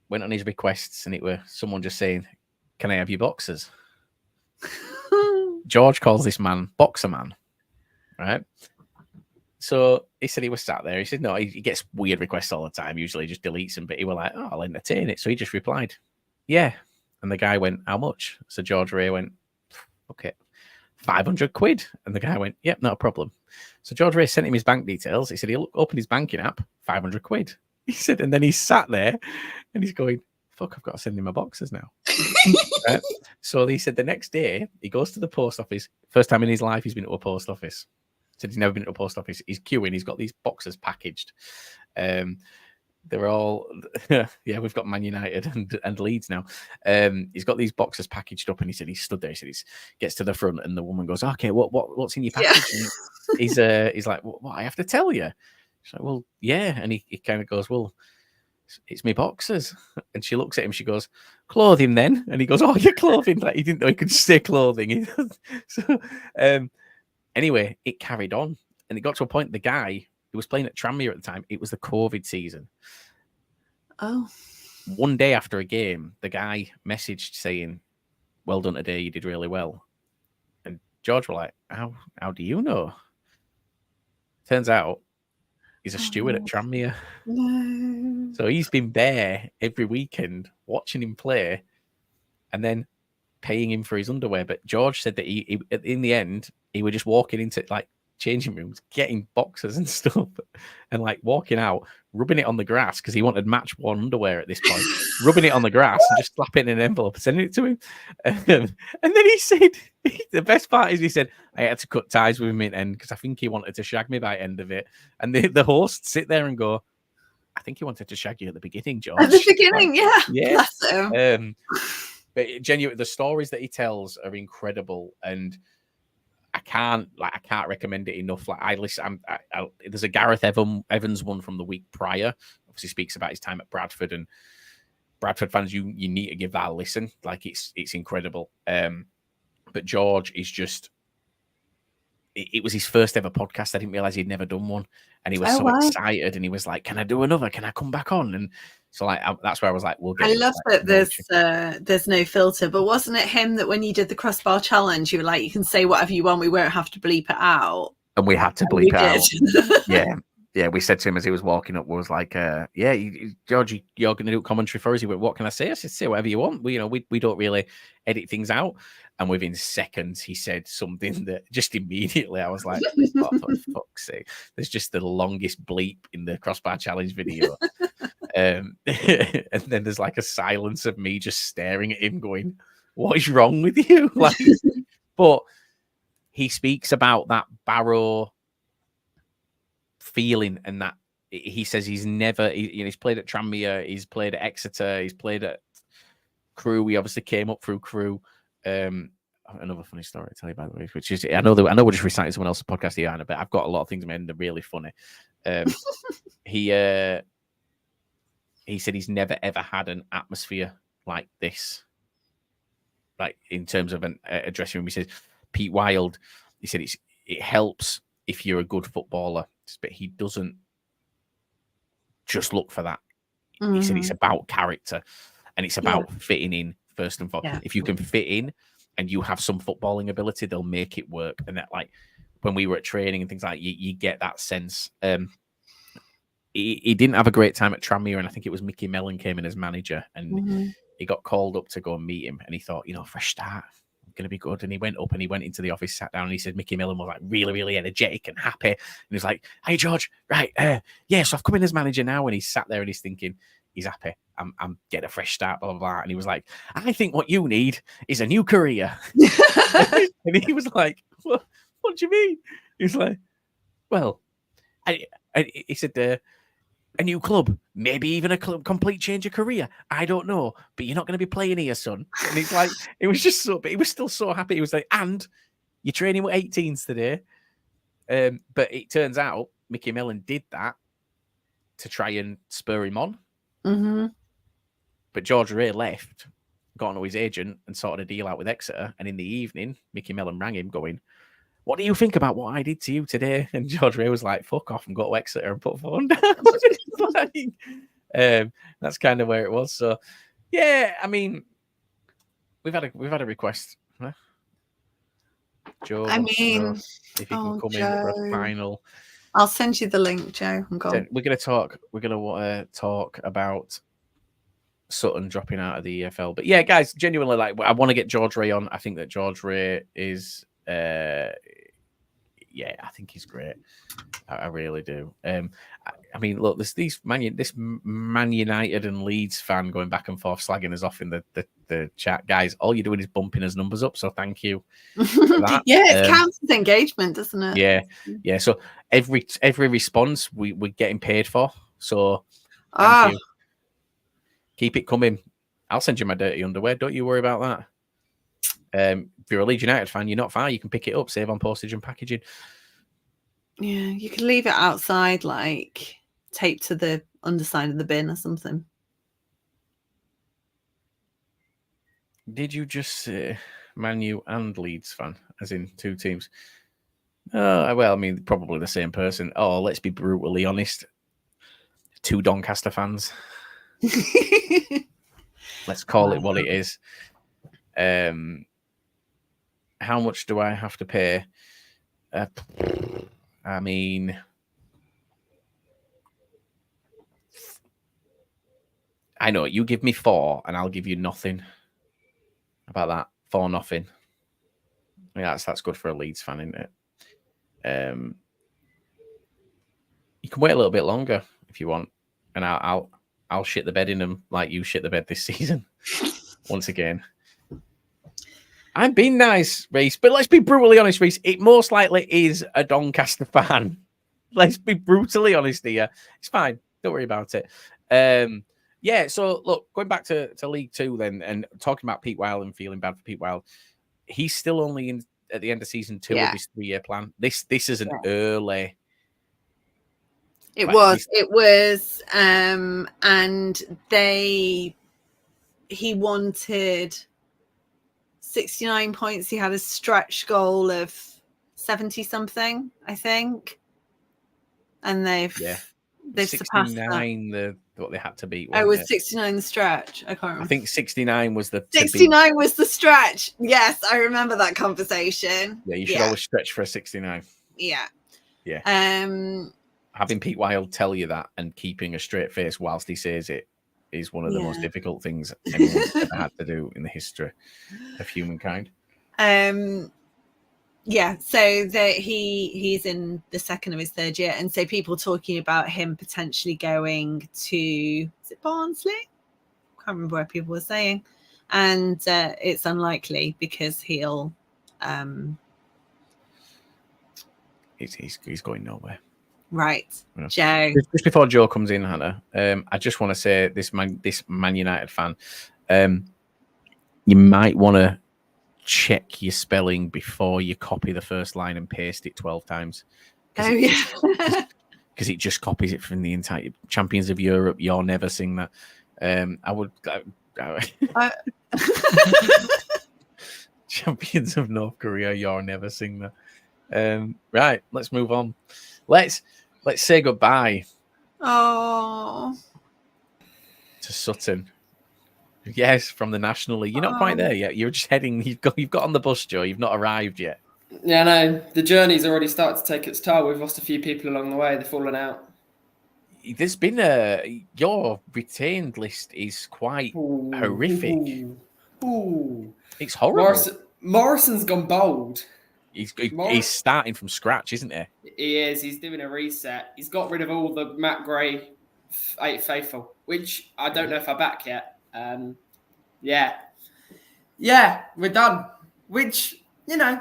Went on his requests and it were someone just saying, "Can I have your boxers?" George calls this man Boxer Man, right? So he said he was sat there. He said, no, he gets weird requests all the time. Usually he just deletes them, but he was like, oh, I'll entertain it. So he just replied, yeah. And the guy went, how much? So George Ray went, okay, 500 quid. And the guy went, yep, not a problem. So George Ray sent him his bank details. He said he'll open his banking app, 500 quid. He said, and then he sat there and he's going, fuck, I've got to send him my boxes now. Right? So he said the next day he goes to the post office. First time in his life he's been to a post office. Said he's never been to a post office. He's queuing. He's got these boxes packaged. They're all, yeah, we've got Man United and Leeds now. He's got these boxes packaged up, and he said he stood there. He said he gets to the front, and the woman goes, "Okay, what's in your package?" Yeah. He's like, "What? I have to tell you?" She's like, "Well, yeah." And he kind of goes, "Well, it's my boxers." And she looks at him. She goes, "Clothing then?" And he goes, "Oh, your clothing." Like, he didn't know he could say clothing. So, anyway, it carried on, and it got to a point. The guy who was playing at Tranmere at the time, it was the COVID season. Oh. One day after a game, the guy messaged saying, "Well done today, you did really well." And George was like, how do you know? Turns out he's a steward at Tranmere. No. So he's been there every weekend watching him play and then paying him for his underwear. But George said that he in the end, he was just walking into like changing rooms, getting boxers and stuff, and like walking out, rubbing it on the grass because he wanted match worn underwear at this point, rubbing it on the grass and just slapping it in an envelope, sending it to him. And then he said, the best part is he said, I had to cut ties with him in end because I think he wanted to shag me by the end of it. And the hosts sit there and go, I think he wanted to shag you at the beginning, George. At the beginning, like, yeah. Bless him. But genuinely, the stories that he tells are incredible, and I can't recommend it enough. Like, I listen. There's a Gareth Evans one from the week prior. Obviously, speaks about his time at Bradford, and Bradford fans, you need to give that a listen. Like, it's incredible. But George is just. It was his first ever podcast. I didn't realize he'd never done one, and he was excited. And he was like, "Can I do another? Can I come back on?" And so, like, that's where I was like, "We'll get." I love that there's no filter. But wasn't it him that when you did the crossbar challenge, you were like, "You can say whatever you want. We won't have to bleep it out." And we had to bleep it out. Yeah. We said to him as he was walking up, was like, George, you're going to do commentary for us. He went, what can I say? I said, say whatever you want. We don't really edit things out. And within seconds, he said something that just immediately I was like, oh, for fuck's sake. There's just the longest bleep in the crossbar challenge video. And then there's like a silence of me just staring at him going, what is wrong with you? Like, but he speaks about that Barrow feeling, and that he says he's never, he's played at Tranmere, he's played at Exeter, he's played at Crewe. He obviously came up through Crewe. Another funny story to tell you, by the way, which is I know we're just reciting someone else's podcast here, Anna, but I've got a lot of things in my head that are really funny. He said he's never ever had an atmosphere like this, like in terms of a dressing room. He says Pete Wild. He said it helps if you're a good footballer, but he doesn't just look for that. He said it's about character, and it's about fitting in first and foremost. If you can fit in and you have some footballing ability, they'll make it work. And that, like, when we were at training and things like that, you get that sense. He didn't have a great time at Tranmere, and I think it was Mickey Mellon came in as manager, and he got called up to go and meet him, and he thought, fresh start, going to be good. And he went up and he went into the office, sat down, and he said Mickey Millen was like really, really energetic and happy. And he was like, "Hey, George, right, so I've come in as manager now." And he sat there and he's thinking, he's happy. I'm getting a fresh start, blah, blah, blah. And he was like, "I think what you need is a new career." And he was like, what do you mean? He was like, "Well," he said, "a new club, maybe even a complete change of career. I don't know, but you're not going to be playing here, son." And he's like, it was just so, but he was still so happy. He was like, "And you're training with 18s today." But it turns out Mickey Millen did that to try and spur him on. Mm-hmm. But George Ray left, got onto his agent and sorted a deal out with Exeter. And in the evening, Mickey Millen rang him going, "What do you think about what I did to you today?" And George Ray was like, "Fuck off and go to Exeter and put phone down." That's kind of where it was. So, yeah, I mean, we've had a request. Huh? Joe, I mean, if he can come in for a final. I'll send you the link, Joe. We're gonna talk about Sutton dropping out of the EFL. But yeah, guys, genuinely, like, I want to get George Ray on. I think that George Ray is, I think he's great. I really do. I mean, look, this Man United and Leeds fan going back and forth slagging us off in the chat, guys. All you're doing is bumping his numbers up. So thank you for that. Yeah, it counts as engagement, doesn't it? Yeah. So every response we're getting paid for. So thank you. Keep it coming. I'll send you my dirty underwear. Don't you worry about that. If you're a Leeds United fan, you're not far. You can pick it up, save on postage and packaging. Yeah, you could leave it outside, like taped to the underside of the bin or something. Did you just say Man U and Leeds fan, as in two teams? Well, I mean, probably the same person. Oh, let's be brutally honest. Two Doncaster fans. Let's call it what it is. How much do I have to pay? I mean, I know you give me 4 and I'll give you nothing. About that, 4-0. Yeah, that's good for a Leeds fan, isn't it? You can wait a little bit longer if you want, and I'll shit the bed in them like you shit the bed this season. Once again, I'm being nice, Reese, but let's be brutally honest, Reese. It most likely is a Doncaster fan. Let's be brutally honest here. It's fine. Don't worry about it. Yeah, so look, going back to League Two then, and talking about Pete Wild and feeling bad for Pete Wild, he's still only in at the end of season 2 of his 3-year plan. This is an early. It was, and he wanted 69 points. He had a stretch goal of 70 something, I think, and they've surpassed that. What they had to beat. It was 69 the stretch. I can't remember. I think 69 was the 69 was the stretch. Yes, I remember that conversation. Yeah, you should always stretch for a 69. Yeah. Having Pete Wild tell you that and keeping a straight face whilst he says it is one of the most difficult things anyone's ever had to do in the history of humankind. Yeah, so he's in the second of his 3rd year, and so people talking about him potentially going to, is it Barnsley? Can't remember where people were saying, and it's unlikely because he'll he's going nowhere. Right, Joe. Just before Joe comes in, Hannah, I just want to say this Man United fan, you might want to check your spelling before you copy the first line and paste it 12 times. Because it just copies it from the entire Champions of Europe. You'll never sing that. Champions of North Korea. You'll never sing that. Right, let's move on. Let's say goodbye. To Sutton. Yes, from the National League. You're not quite there yet. You're just heading. You've got on the bus, Joe. You've not arrived yet. Yeah, no. The journey's already started to take its toll. We've lost a few people along the way. They've fallen out. There's been your retained list is quite horrific. Ooh. It's horrible. Morrison's gone bold. He's starting from scratch, isn't he? He is. He's doing a reset. He's got rid of all the Matt Gray 8 faithful, which I don't know if I back yet. Yeah, we're done. Which, oh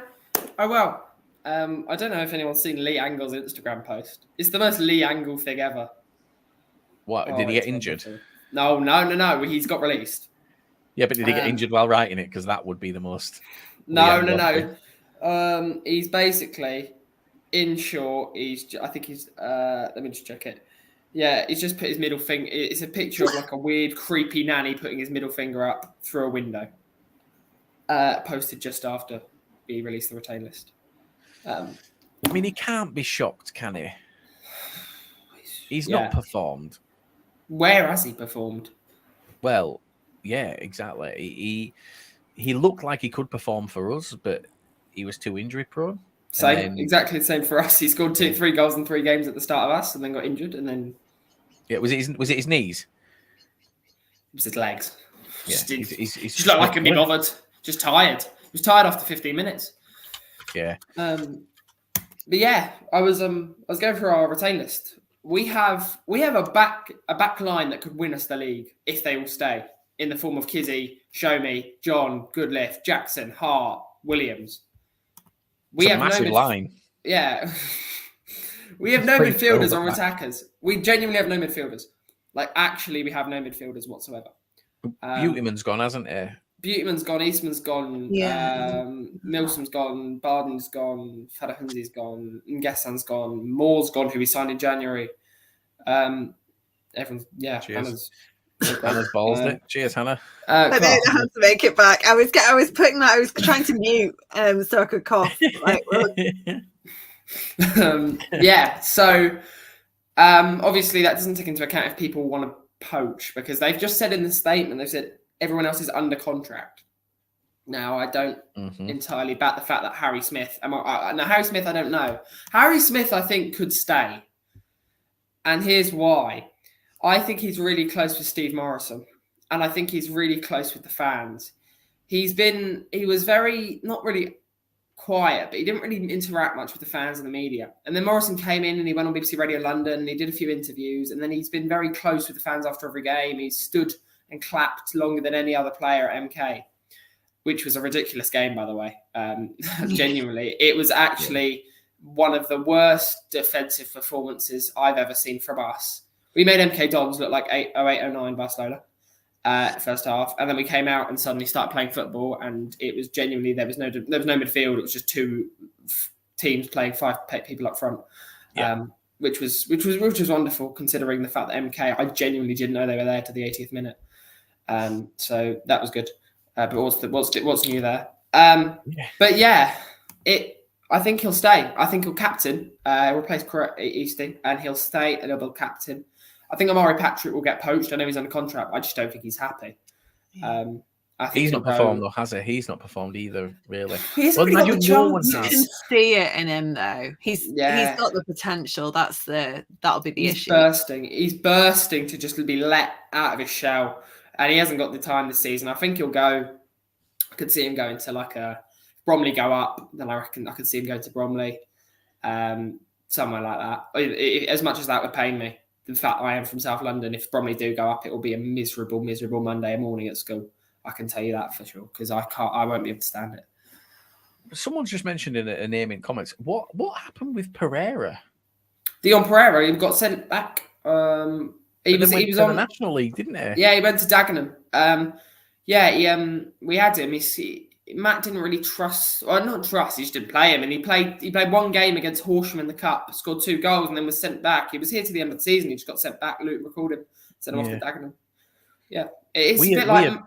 well. I don't know if anyone's seen Lee Angle's Instagram post. It's the most Lee Angle thing ever. What, did he get injured? No. He's got released. Yeah, but did he get injured while writing it? Because that would be the most... No. He's basically, in short, I think he's, let me just check it. Yeah, he's just put his middle finger, it's a picture of like a weird, creepy nanny putting his middle finger up through a window. Posted just after he released the retain list. I mean, he can't be shocked, can he? He's not performed. Where has he performed? Well, yeah, exactly. He looked like he could perform for us, but he was too injury prone. Exactly the same for us. He scored 3 goals in 3 games at the start of us, and then got injured, and then was it his knees? It was his legs. Yeah, he's just looked like he couldn't be bothered. Just tired. He was tired after 15 minutes. Yeah. But yeah, I was going through our retain list. We have a back line that could win us the league if they all stay, in the form of Kizzy, Show Me, John, Goodliff, Jackson, Hart, Williams. We have massive line. Yeah. We have no midfielders or attackers. We genuinely have no midfielders. Like, actually, we have no midfielders whatsoever. Beautyman's gone, hasn't he? Beautyman's gone, Eastman's gone, Milsom's gone, Barden's gone, Fadahunzi's gone, Ngessan's gone, Moore's gone, who we signed in January. Everyone's, Cheers. Hannah's balls it. Cheers, Hannah. I don't know how to make it back. I was putting that. I was trying to mute so I could cough. So obviously that doesn't take into account if people want to poach, because they've just said in the statement, they've said everyone else is under contract. Now, I don't entirely back the fact that Harry Smith... Harry Smith, I don't know. Harry Smith, I think, could stay. And here's why. I think he's really close with Steve Morrison. And I think he's really close with the fans. He was very, not really quiet, but he didn't really interact much with the fans and the media. And then Morrison came in and he went on BBC Radio London and he did a few interviews. And then he's been very close with the fans after every game. He's stood and clapped longer than any other player at MK, which was a ridiculous game, by the way. Genuinely, it was actually one of the worst defensive performances I've ever seen from us. We made MK Dons look like 08-09 Barcelona first half, and then we came out and suddenly started playing football, and it was genuinely there was no midfield. It was just 2 teams playing 5 people up front, which was wonderful considering the fact that MK, I genuinely didn't know they were there to the 80th minute. So that was good. But what's new there? But yeah, I think he'll stay. I think he'll captain, replace Easting, and he'll stay and he'll be captain. I think Amari Patrick will get poached. I know he's under contract. I just don't think he's happy. I think he's not performed, though, has he? He's not performed either, really. He's got the chance. You can see it in him, though. He's got the potential. That'll be the issue. He's bursting to just be let out of his shell, and he hasn't got the time this season. I think he'll go. I could see him going to Bromley go up. Then I reckon I could see him going to Bromley, somewhere like that. As much as that would pain me, the fact I am from South London, if Bromley do go up, it will be a miserable Monday morning at school. I can tell you that for sure, because I won't be able to stand it. Someone's just mentioned a name in comments. What happened with Pereira? Dion Pereira, he got sent back. He was on the National League, didn't he? Yeah, he went to Dagenham. We had him. Matt didn't really trust, or not trust. He just didn't play him, and he played 1 game against Horsham in the cup, scored 2 goals, and then was sent back. He was here to the end of the season. He just got sent back. Luke recalled him, sent him off to Dagenham. Yeah, it's a bit like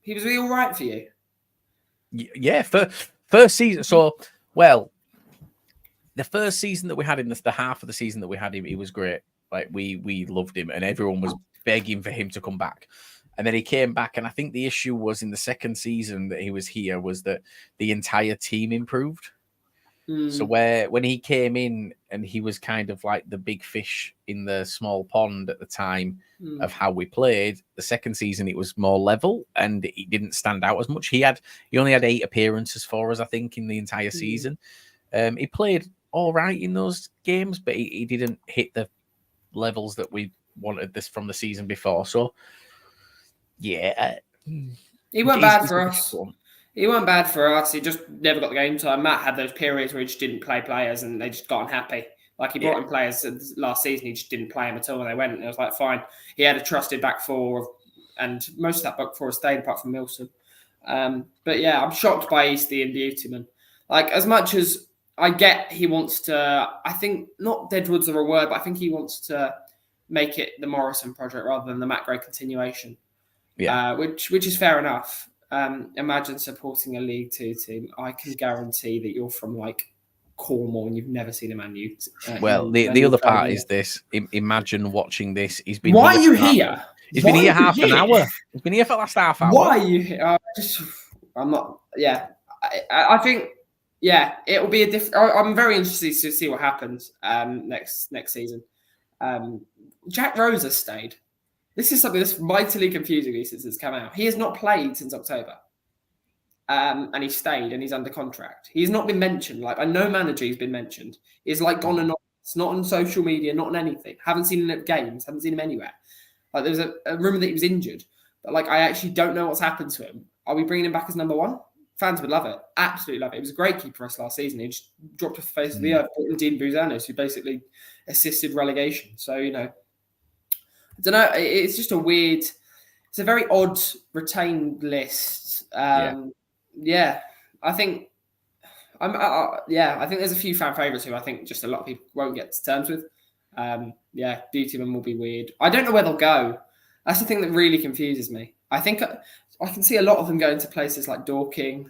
he was really all right for you. Yeah, first season. So the first season that we had him, the half of the season that we had him, he was great. Like we loved him, and everyone was begging for him to come back. And then he came back, and I think the issue was in the second season that he was here was that the entire team improved. So when he came in and he was kind of like the big fish in the small pond at the time of how we played, the second season it was more level and he didn't stand out as much. He only had 8 appearances for us, I think, in the entire season. He played all right in those games, but he didn't hit the levels that we wanted this from the season before. So yeah, he weren't bad for us. He weren't bad for us. He just never got the game time. Matt had those periods where he just didn't play players and they just got unhappy. Like he brought in players last season, he just didn't play them at all when they went. And it was like, fine. He had a trusted back four, and most of that back four stayed apart from Milson. But yeah, I'm shocked by Eastie and Beautyman. Like, as much as I get he wants to, I think, not Deadwood's are a word, but I think he wants to make it the Morrison project rather than the Matt Gray continuation. Yeah. Which is fair enough. Imagine supporting a League Two team. I can guarantee that you're from like Cornwall and you've never seen a Man U. Well, the other part is this. Imagine watching this. He's been. Why are you here? He's been here half an hour. He's been here for the last half hour. Why are you here? I'm not. Yeah, I think. Yeah, it will be a different. I'm very interested to see what happens next season. Jack Rosa stayed. This is something that's mightily confusing me since it's come out. He has not played since October. And he stayed and he's under contract. He's not been mentioned. Like, I know manager he's been mentioned. He's like gone and it's not on social media, not on anything. Haven't seen him at games, haven't seen him anywhere. Like, there's a rumour that he was injured. But like, I actually don't know what's happened to him. Are we bringing him back as number one? Fans would love it. Absolutely love it. He was a great keeper for us last season. He just dropped off the face of the earth. Dean Buzanos, who basically assisted relegation. So, you know, I don't know. It's just a weird. It's a very odd retained list. Yeah, I think. I think there's a few fan favourites who I think just a lot of people won't get to terms with. Beautyman will be weird. I don't know where they'll go. That's the thing that really confuses me. I think I can see a lot of them going to places like Dorking.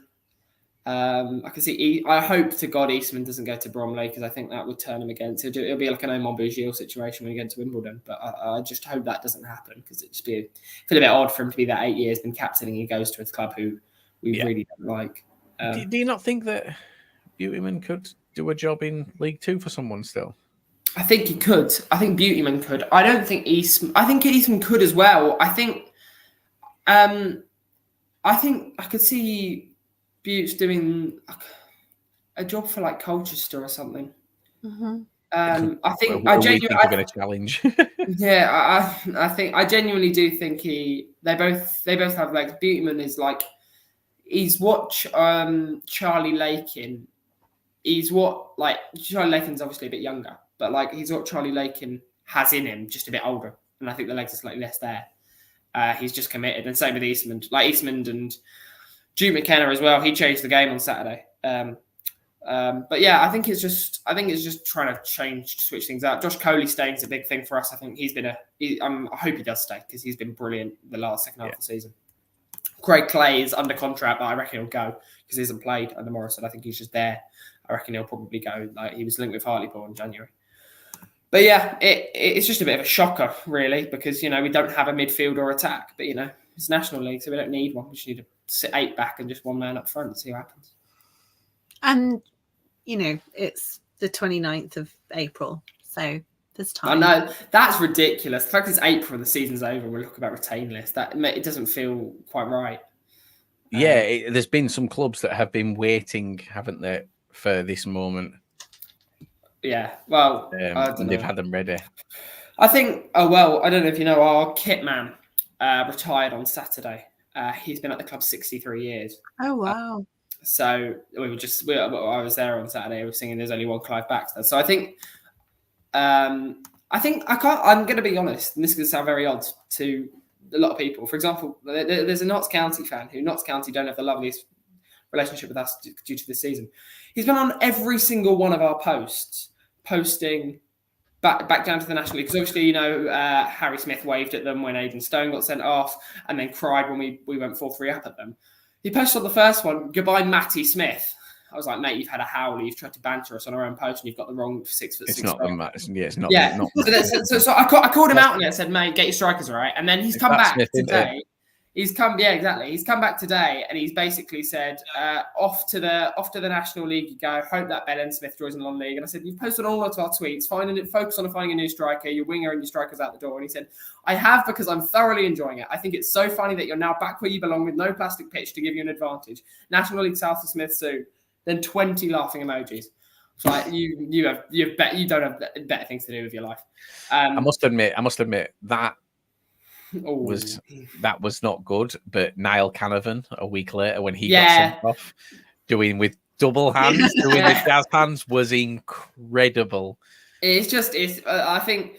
I can see. I hope to God Eastman doesn't go to Bromley because I think that would turn him against. It'll be like an Omar Bougil situation when he gets to Wimbledon. But I just hope that doesn't happen because it'd just feel a bit odd for him to be there 8 years, been captaining, he goes to a club who we really don't like. Do you not think that Beautyman could do a job in League Two for someone still? I think he could. I think Beautyman could. I don't think Eastman. I think Eastman could as well. I think I could see Buttes doing a job for like Colchester or something. Mm-hmm. I think I genuinely going to challenge. Yeah, I think I genuinely do think they both have legs. Beautyman is like he's what Charlie Lakin. He's what like Charlie Lakin's obviously a bit younger, but like he's what Charlie Lakin has in him, just a bit older, and I think the legs are slightly less there. He's just committed, and same with Eastman. Like Eastman and Duke McKenna as well. He changed the game on Saturday. But yeah, I think it's just trying to switch things out. Josh Coley staying is a big thing for us. I think he's been I hope he does stay because he's been brilliant the second half of the season. Craig Clay is under contract, but I reckon he'll go because he hasn't played under Morrison. I think he's just there. I reckon he'll probably go. Like he was linked with Hartlepool in January. But yeah, it's just a bit of a shocker, really, because, you know, we don't have a midfield or attack. But, you know, it's National League, so we don't need one. We just need to sit 8 back and just one man up front and see what happens. And, you know, it's the 29th of April, so there's time. I know. That's ridiculous. The fact it's April and the season's over and we're looking about retain list, it doesn't feel quite right. Yeah, there's been some clubs that have been waiting, haven't they, for this moment. Yeah, well, and they've had them ready. I think, I don't know if you know, our kit man retired on Saturday. He's been at the club 63 years. Oh, wow. So I was there on Saturday. We were singing "There's Only One Clive Baxter." So I think I'm going to be honest, and this is going to sound very odd to a lot of people. For example, there's a Notts County fan who Notts County don't have the loveliest relationship with us due to this season. He's been on every single one of our posts, posting back down to the National League. Because obviously, you know, Harry Smith waved at them when Aidan Stone got sent off and then cried when we went 4-3 up at them. He posted on the first one, "Goodbye, Matty Smith." I was like, mate, you've had a howler. You've tried to banter us on our own post and you've got the wrong 6'6". It's not the Matt. Yeah, it's not. Yeah. So I called him out on it and said, mate, get your strikers right. And then he's come back today. He's come, yeah, exactly. He's come back today, and he's basically said, "Off to the National League you go. Hope that Ben Smith joins the non-league." And I said, "You've posted all of our tweets. Focus on finding a new striker. Your winger and your striker's out the door." And he said, "I have, because I'm thoroughly enjoying it. I think it's so funny that you're now back where you belong with no plastic pitch to give you an advantage. National League South for Smith soon." Then 20 laughing emojis. It's like you don't have better things to do with your life. I must admit that. Was not good, but Niall Canavan a week later when he got sent off, doing with double hands, doing with jazz hands, was incredible. I think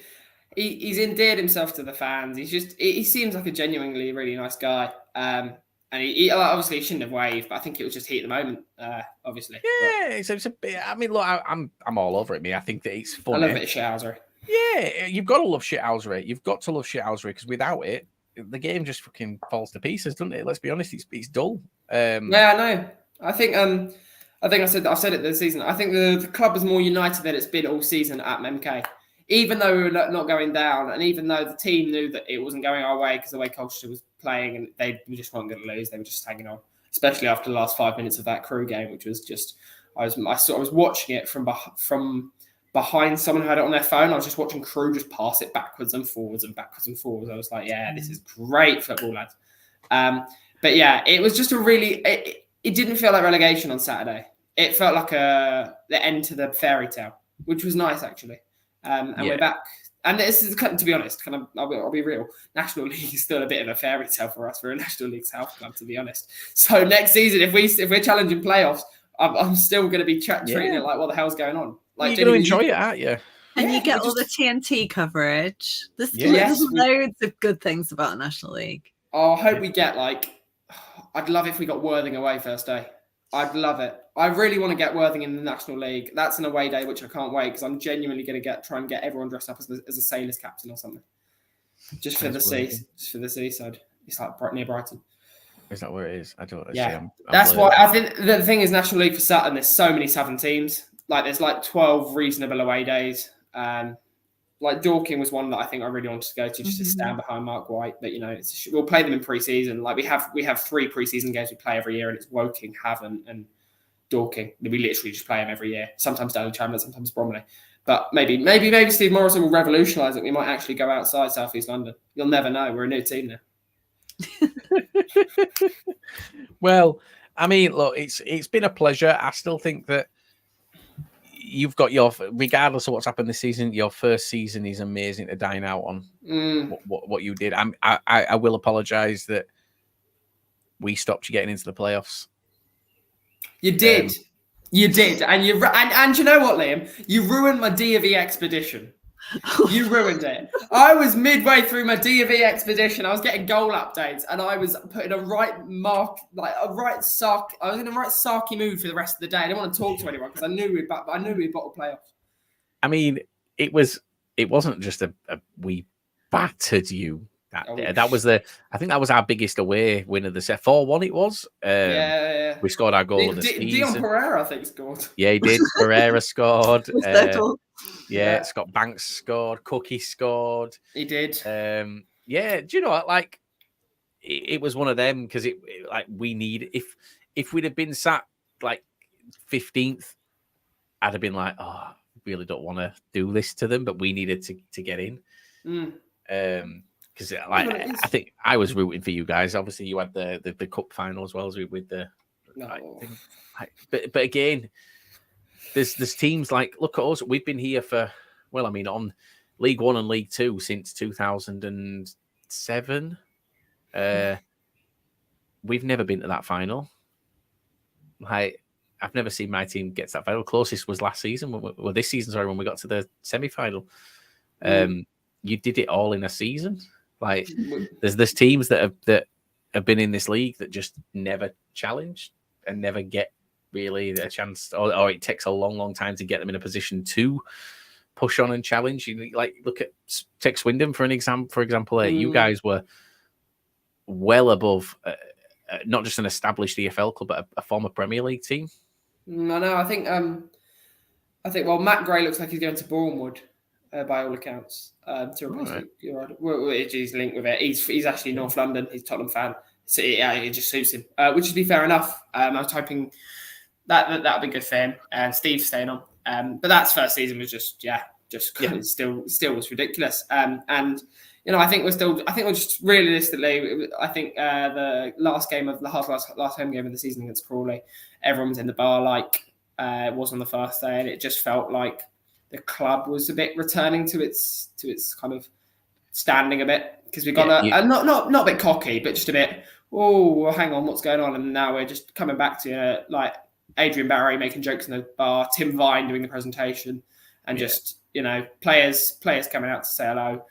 he's endeared himself to the fans. He seems like a genuinely really nice guy. And he obviously he shouldn't have waved, but I think it was just heat at the moment. Obviously, it's a bit. I mean, look, I'm all over it. I think that it's funny. I love a bit of shithousery. Yeah, you've got to love shithousery. You've got to love shithousery, because without it, the game just fucking falls to pieces, doesn't it? Let's be honest, it's dull. Yeah, I know. I think I've said it this season. I think the club was more united than it's been all season at MK. Even though we were not going down, and even though the team knew that it wasn't going our way because the way Colchester was playing, and we just weren't going to lose. They were just hanging on, especially after the last 5 minutes of that Crew game, which was just I was watching it from behind someone who had it on their phone. I was just watching Crew just pass it backwards and forwards and backwards and forwards. I was like, yeah, this is great football, lads. But yeah, it was just it didn't feel like relegation on Saturday. It felt like the end to the fairy tale, which was nice, actually. We're back. And this is, to be honest, I'll be real. National League is still a bit of a fairy tale for us. We're a National League South club, to be honest. So next season, if we're challenging playoffs, I'm still going to be treating it like, what the hell's going on? Like, you're going to enjoy it, aren't you? And you get all the TNT coverage. There's loads of good things about the National League. Oh, I hope we get I'd love if we got Worthing away first day. I'd love it. I really want to get Worthing in the National League. That's an away day, which I can't wait, because I'm genuinely going to try and get everyone dressed up as a Sailors captain or something. Just for the seaside. It's like near Brighton. Is that where it is? I don't know. Yeah. That's why I think the thing is, National League for Sutton, there's so many Southern teams. There's 12 reasonable away days. Dorking was one that I think I really wanted to go to, just to stand behind Mark White. But we'll play them in pre-season. We have 3 pre-season games we play every year, and it's Woking, Havant, and Dorking. We literally just play them every year. Sometimes down in Chandler, sometimes Bromley. But maybe Steve Morrison will revolutionise it. We might actually go outside South East London. You'll never know. We're a new team now. Well, I mean, look, it's been a pleasure. I still think that you've got regardless of what's happened this season, your first season is amazing to dine out on. What you did. I will apologise that we stopped you getting into the playoffs. You did. You did. And you know what, Liam? You ruined my D of E expedition. You ruined it. I was midway through my D of E expedition. I was getting goal updates, and I was putting a right mark, I was in a right sarky mood for the rest of the day. I didn't want to talk to anyone because I knew we'd bottle playoffs. I mean, it wasn't just we battered you that day. That was I think that was our biggest away win of the set. 4-1 it was. We scored our goal of the season. Dion Pereira, I think, scored. Yeah, he did. Pereira scored. Scott Banks scored. Cookie scored. He did. Do you know what? It was one of them, because we need, if we'd have been sat 15th, I'd have been like, oh, I really don't want to do this to them, but we needed to get in. Because I think I was rooting for you guys. Obviously, you had the cup final as well as with the. No. But again, there's teams look at us. We've been here for on League One and League Two since 2007. We've never been to that final. I've never seen my team get to that final. Closest was last season. This season, sorry, when we got to the semi-final. You did it all in a season. There's teams that have been in this league that just never challenged and never get really a chance, or it takes a long time to get them in a position to push on and challenge. You look at Swindon for example. You guys were well above not just an established EFL club, but a former Premier League team. No, I think Matt Gray looks like he's going to Bournemouth by all accounts. To replace He's linked with it. He's actually North London. He's a Tottenham fan. So yeah, it just suits him, which would be fair enough. I was hoping that would be good for him and Steve staying on. But that's first season was just still was ridiculous. And I think we're just realistically, I think the last home game of the season against Crawley, everyone was in the bar like it was on the first day, and it just felt like the club was a bit returning to its kind of standing a bit, because we got not a bit cocky, but just a bit, oh, hang on, what's going on? And now we're just coming back to like Adrian Barry making jokes in the bar, Tim Vine doing the presentation, and just players coming out to say hello.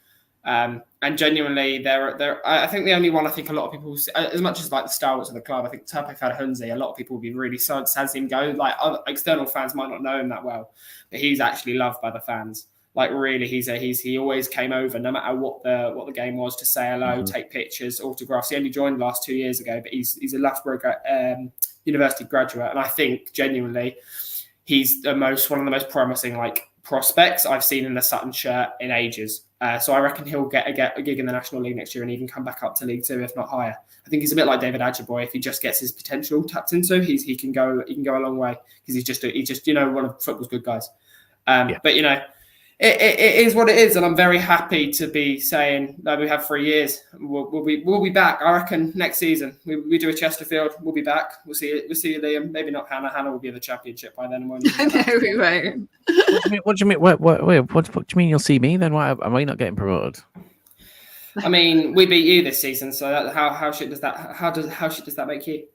And genuinely, I think the only one I think a lot of people, as much as like the stalwarts of the club, I think Turpe Fadahunzi, a lot of people will be really sad to see him go. Like other external fans might not know him that well, but he's actually loved by the fans. Like really, he always came over no matter what the game was to say hello, take pictures, autographs. He only joined last 2 years ago, but he's a Loughborough University graduate, and I think genuinely he's one of the most promising like prospects I've seen in the Sutton shirt in ages. So I reckon he'll get a gig in the National League next year and even come back up to League Two, if not higher. I think he's a bit like David Adjaboy. If he just gets his potential tapped into, he can go a long way, because he's just one of football's good guys. But it is what it is, and I'm very happy to be saying that we have 3 years. We'll be back. I reckon next season we do a Chesterfield. We'll be back. We'll see you, Liam. Maybe not Hannah. Hannah will be in the championship by then. No, we won't. What do you mean? What do you mean you'll see me then? Why am I not getting promoted? I mean, we beat you this season, so how shit does that make you?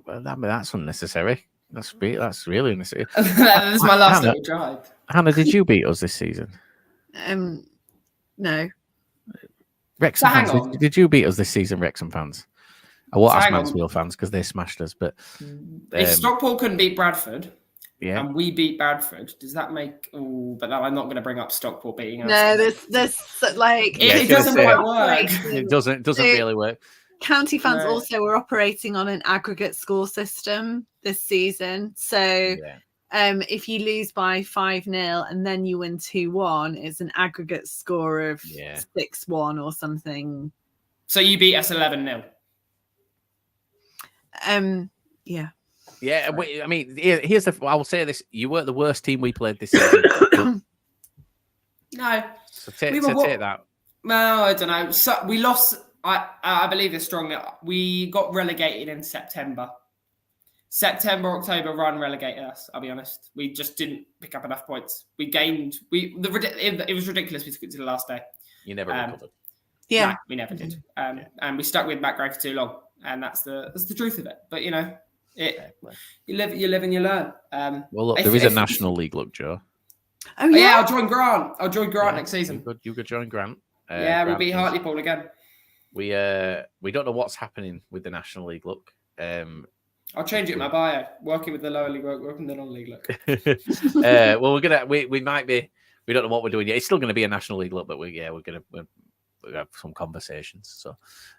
That's unnecessary. That's really unnecessary. That's my last little drive. Hannah, did you beat us this season? No. Wrexham fans, did you beat us this season, Wrexham fans? I won't ask Mansfield fans because they smashed us. But if Stockport couldn't beat Bradford, and we beat Bradford, does that make? Oh, but I'm not going to bring up Stockport beating us. No, this like it doesn't quite work. It doesn't really work. County fans also were operating on an aggregate score system this season, so. If you lose by 5-0 and then you win 2-1, it's an aggregate score of 6-1 or something. So you beat us 11-0. Yeah. Yeah. I mean, here's I will say this: you weren't the worst team we played this season. No. So take that. No, I don't know. So we lost. I believe this strongly. We got relegated in September. October run relegated us. I'll be honest. We just didn't pick up enough points. It was ridiculous. We took it to the last day. You never recovered. Yeah, no, we never did. And we stuck with Matt Gray for too long, and that's the truth of it. But you live and you learn. Well, look, there is a National League look, Joe. Oh yeah, I'll join Grant. Next season. You could join Grant. We'll beat Hartlepool again. We don't know what's happening with the National League look. I'll change it in my bio. Working with the lower league, working the non-league look. Well, we might be. We don't know what we're doing yet. It's still going to be a National League look, but we'll have some conversations. So,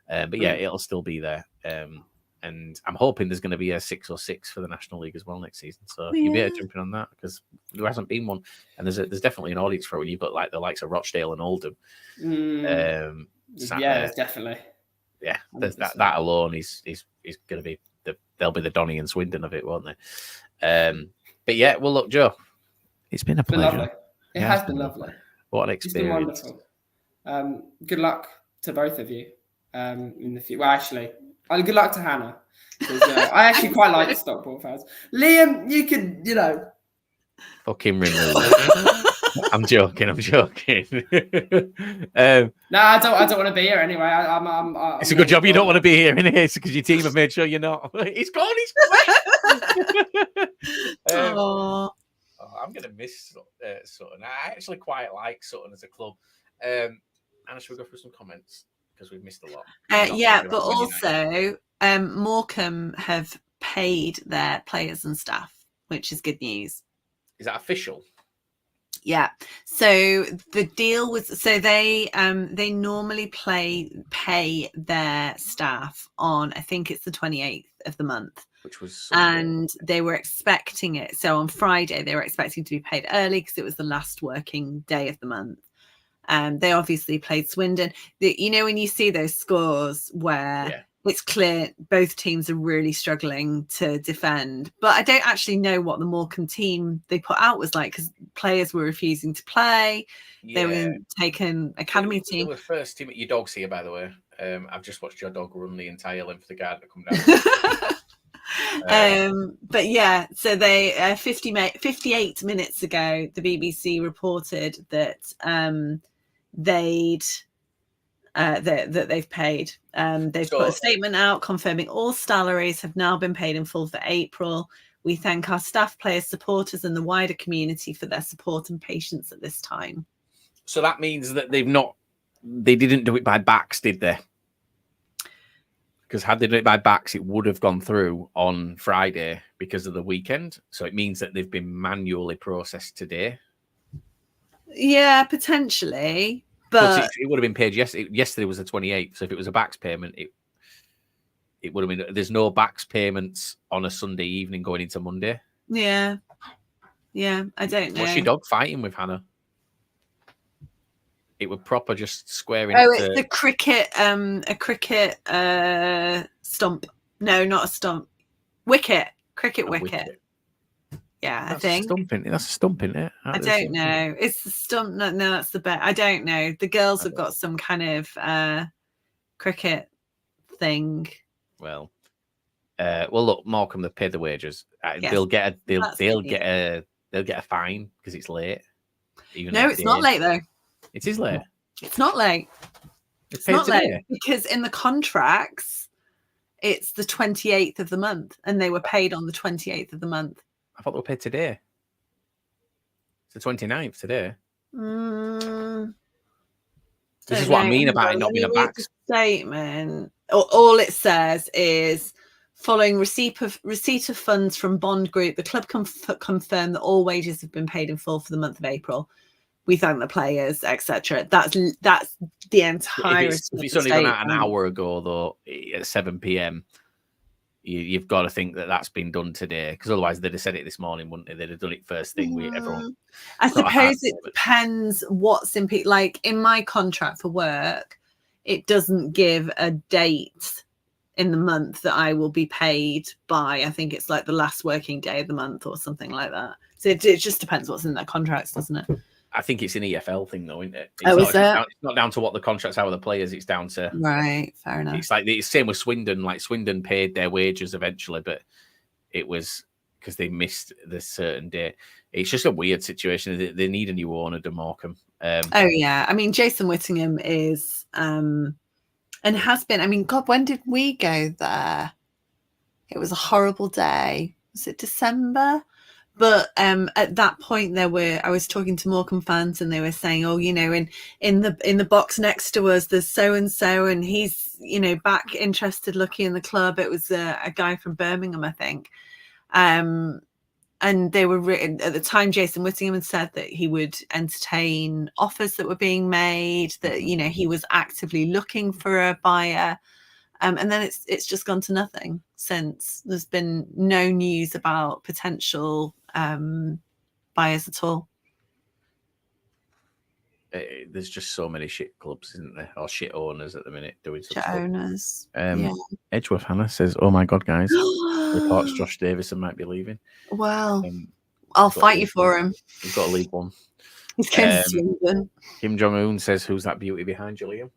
but yeah, it'll still be there. And I'm hoping there's going to be a 606 for the National League as well next season. So you'll be able to jump in on that, because there hasn't been one, and there's definitely an audience for it. You've got like the likes of Rochdale and Oldham. Definitely. Yeah, that alone is going to be. They'll be the Donny and Swindon of it, won't they? But yeah, well, look, Joe, it's been a pleasure. Lovely. It has been lovely. What an experience! It's been wonderful. Good luck to both of you in the future. Well, actually, good luck to Hannah. I actually quite like the Stockport fans. Liam, you can, fucking ring. I'm joking. No, I don't want to be here anyway. It's a good job you don't want to be here, isn't it? Because your team have made sure you're not. He's gone. I'm going to miss Sutton. I actually quite like Sutton as a club. Anna, should we go through some comments? Because we've missed a lot. But also Morecambe have paid their players and staff, which is good news. Is that official? Yeah. So the deal was, they normally pay their staff on, I think it's the 28th of the month. Which was Sunday. And they were expecting it. So on Friday, they were expecting to be paid early because it was the last working day of the month. They obviously played Swindon. When you see those scores where it's clear both teams are really struggling to defend. But I don't actually know what the Morecambe team they put out was like, because players were refusing to play. They were taking academy team. It was first team. Your dog's here, by the way. I've just watched your dog run the entire length of the garden to come down. But yeah, so they 58 minutes ago, the BBC reported that that they've paid. They've put a statement out confirming all salaries have now been paid in full for April. We thank our staff, players, supporters, and the wider community for their support and patience at this time. So that means that they didn't do it by backs, did they? Because had they done it by backs, it would have gone through on Friday because of the weekend. So it means that they've been manually processed today. Yeah, potentially. But it would have been paid yesterday. Yesterday was the 28th. So if it was a backs payment, it would have been. There's no backs payments on a Sunday evening going into Monday. Yeah. Yeah, I don't know. What's your dog fighting with, Hannah? It would proper just squaring. Oh, it's a cricket stump. No, not a stump. Wicket. Cricket wicket. Yeah, that's I think. That's a stump, isn't it? I don't know. It's the stump. No, that's the bet. I don't know. The girls have got some kind of cricket thing. Well, look, Morecambe, they've paid the wages. Yes. They'll get a fine because it's late. No, it's not late though. It is late. It's not late. It's not late because in the contracts, it's the 28th of the month, and they were paid on the 28th of the month. I thought they were paid today. It's the 29th today. This is what I mean about it not being a back statement. All it says is, following receipt of funds from Bond Group, the club confirmed that all wages have been paid in full for the month of April. We thank the players, etc. That's the entire. If it's only gone out an hour ago, though, at 7 p.m., you've got to think that that's been done today, because otherwise they'd have said it this morning, wouldn't they? They'd have done it first thing. Everyone. I suppose it depends what's in. Like in my contract for work, it doesn't give a date in the month that I will be paid by. I think it's like the last working day of the month or something like that. So it just depends what's in that contract, doesn't it? I think it's an EFL thing, though, isn't it? It's not down to what the contracts are with the players. It's down to fair enough. It's like the same with Swindon. Like Swindon paid their wages eventually, but it was because they missed the certain day. It's just a weird situation. They need a new owner to Morecambe. Oh yeah, I mean Jason Whittingham is and has been. I mean, God, when did we go there? It was a horrible day. Was it December? But at that point, I was talking to Morecambe fans, and they were saying, "Oh, you know, in the box next to us, there's so and so, and he's back interested, looking in the club." It was a guy from Birmingham, I think, and they were written at the time. Jason Whittingham had said that he would entertain offers that were being made, that he was actively looking for a buyer. And then it's just gone to nothing since. There's been no news about potential buyers at all. There's just so many shit clubs, isn't there? Or shit owners at the minute doing shit owners. Edgeworth Hannah says, "Oh my God, guys! Reports Josh Davison might be leaving." Well, I'll fight you for him. We've got to leave one. He's going to Swindon. Kim Jong-un says, "Who's that beauty behind you, Liam?"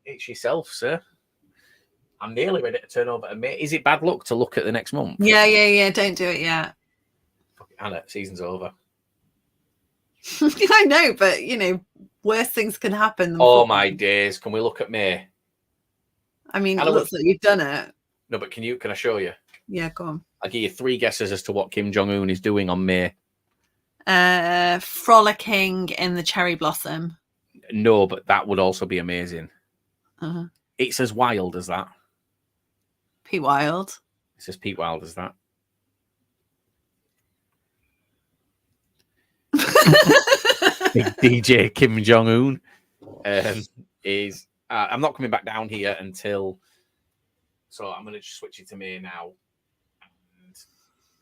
It's yourself, sir. I'm nearly ready to turn over to me. Is it bad luck to look at the next month? Yeah. Don't do it yet. Fuck it, Hannah, season's over. I know, but worse things can happen. Oh my days! Can we look at May? I mean, it looks like you've done it. No, but can I show you? Yeah, go on. I'll give you 3 guesses as to what Kim Jong-un is doing on May. Frolicking in the cherry blossom. No, but that would also be amazing. Uh-huh. It's as wild as that. Pete Wild. It's as Pete Wild as that. Big DJ Kim Jong-un is. I'm not coming back down here until. So I'm going to just switch it to May now, and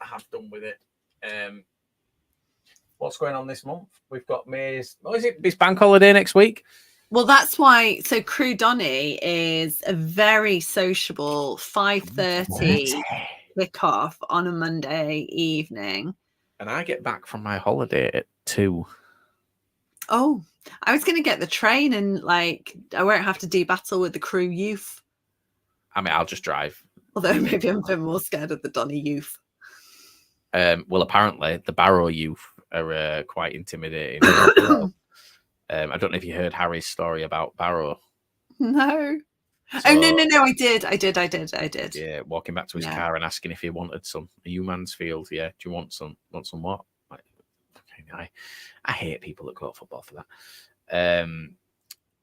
I have done with it. What's going on this month? We've got May's. Oh, is it? It's bank holiday next week. Well, that's why. So Crew Donny is a very sociable 5:30 kickoff on a Monday evening. And I get back from my holiday at 2. Oh, I was going to get the train and like I won't have to do battle with the Crew youth. I mean, I'll just drive. Although maybe I'm a bit more scared of the Donny youth. Well, apparently the Barrow youth are quite intimidating. I don't know if you heard Harry's story about Barrow. No. So, no. I did. Yeah, walking back to his car and asking if he wanted some. Are you Mansfield? Yeah. Do you want some? Want some what? Like, I hate people that quote football for that.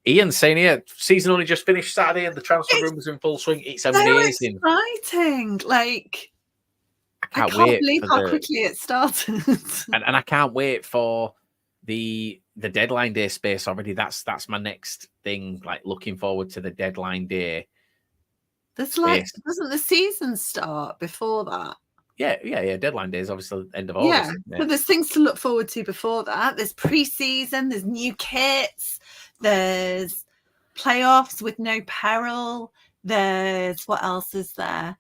Ian saying here, season only just finished Saturday and the transfer room was in full swing. It's amazing. Exciting. Like, I can't believe how quickly it started. and I can't wait for the deadline day space already. That's my next thing. Like looking forward to the deadline day. There's like, doesn't the season start before that? Yeah. Deadline day is obviously end of August. Yeah. So there's things to look forward to before that. There's pre-season, there's new kits, there's playoffs with no peril. There's what else is there?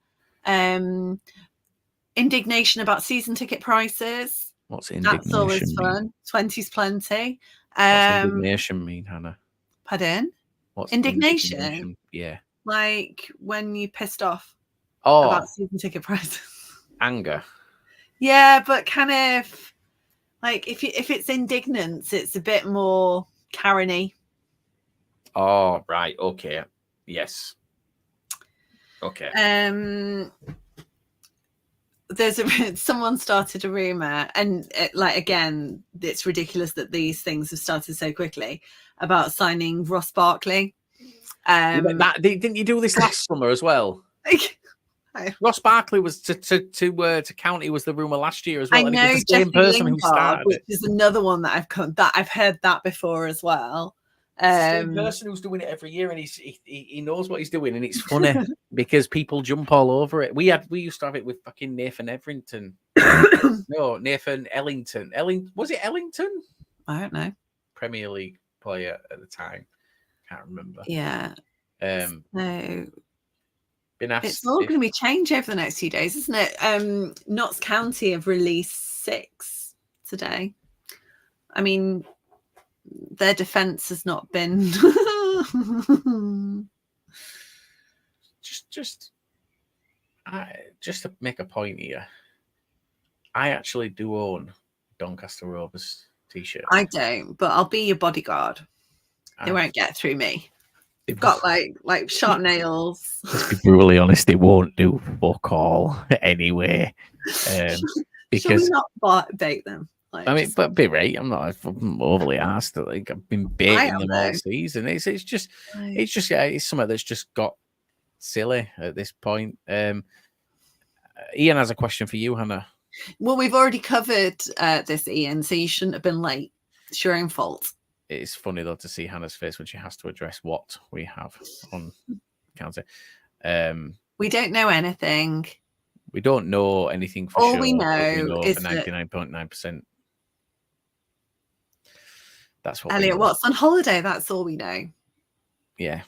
Indignation about season ticket prices. What's indignation? That's always fun. 20's plenty. What's indignation mean, Hannah? Pardon? What's indignation? Yeah. Like when you pissed off about season ticket prices. Anger. Yeah, but kind of like if it's indignance, it's a bit more Karen-y. Oh, right. Okay. Yes. Okay. Someone started a rumor, and again, it's ridiculous that these things have started so quickly about signing Ross Barkley. Didn't you do this last summer as well? Ross Barkley was to County was the rumor last year as well. I know, and it was the same person who started, which is another one that I've heard that before as well. Same person who's doing it every year, and he knows what he's doing, and it's funny because people jump all over it. We used to have it with fucking Nathan Everington. No, Nathan Ellington. Was it Ellington? I don't know. Premier League player at the time. Can't remember. Yeah. So been asked. It's all going to be changed over the next few days, isn't it? Notts County have released 6 today. I mean, their defense has not been just to make a point here. I actually do own Doncaster Rovers t-shirt. I don't, but I'll be your bodyguard. They won't get through me. They've got like sharp nails. Let's be brutally honest, it won't do fuck all anyway. Because should we not bait them? I mean, but be right. I'm not overly asked. Like I've been baiting them all season. It's something that's just got silly at this point. Ian has a question for you, Hannah. Well, we've already covered this, Ian, so you shouldn't have been late. It's your own fault. It's funny though to see Hannah's face when she has to address what we have on counter. We don't know anything. We don't know anything for all sure. We know is 99.9%. That's what Elliot Watt's on holiday. That's all we know. Yeah.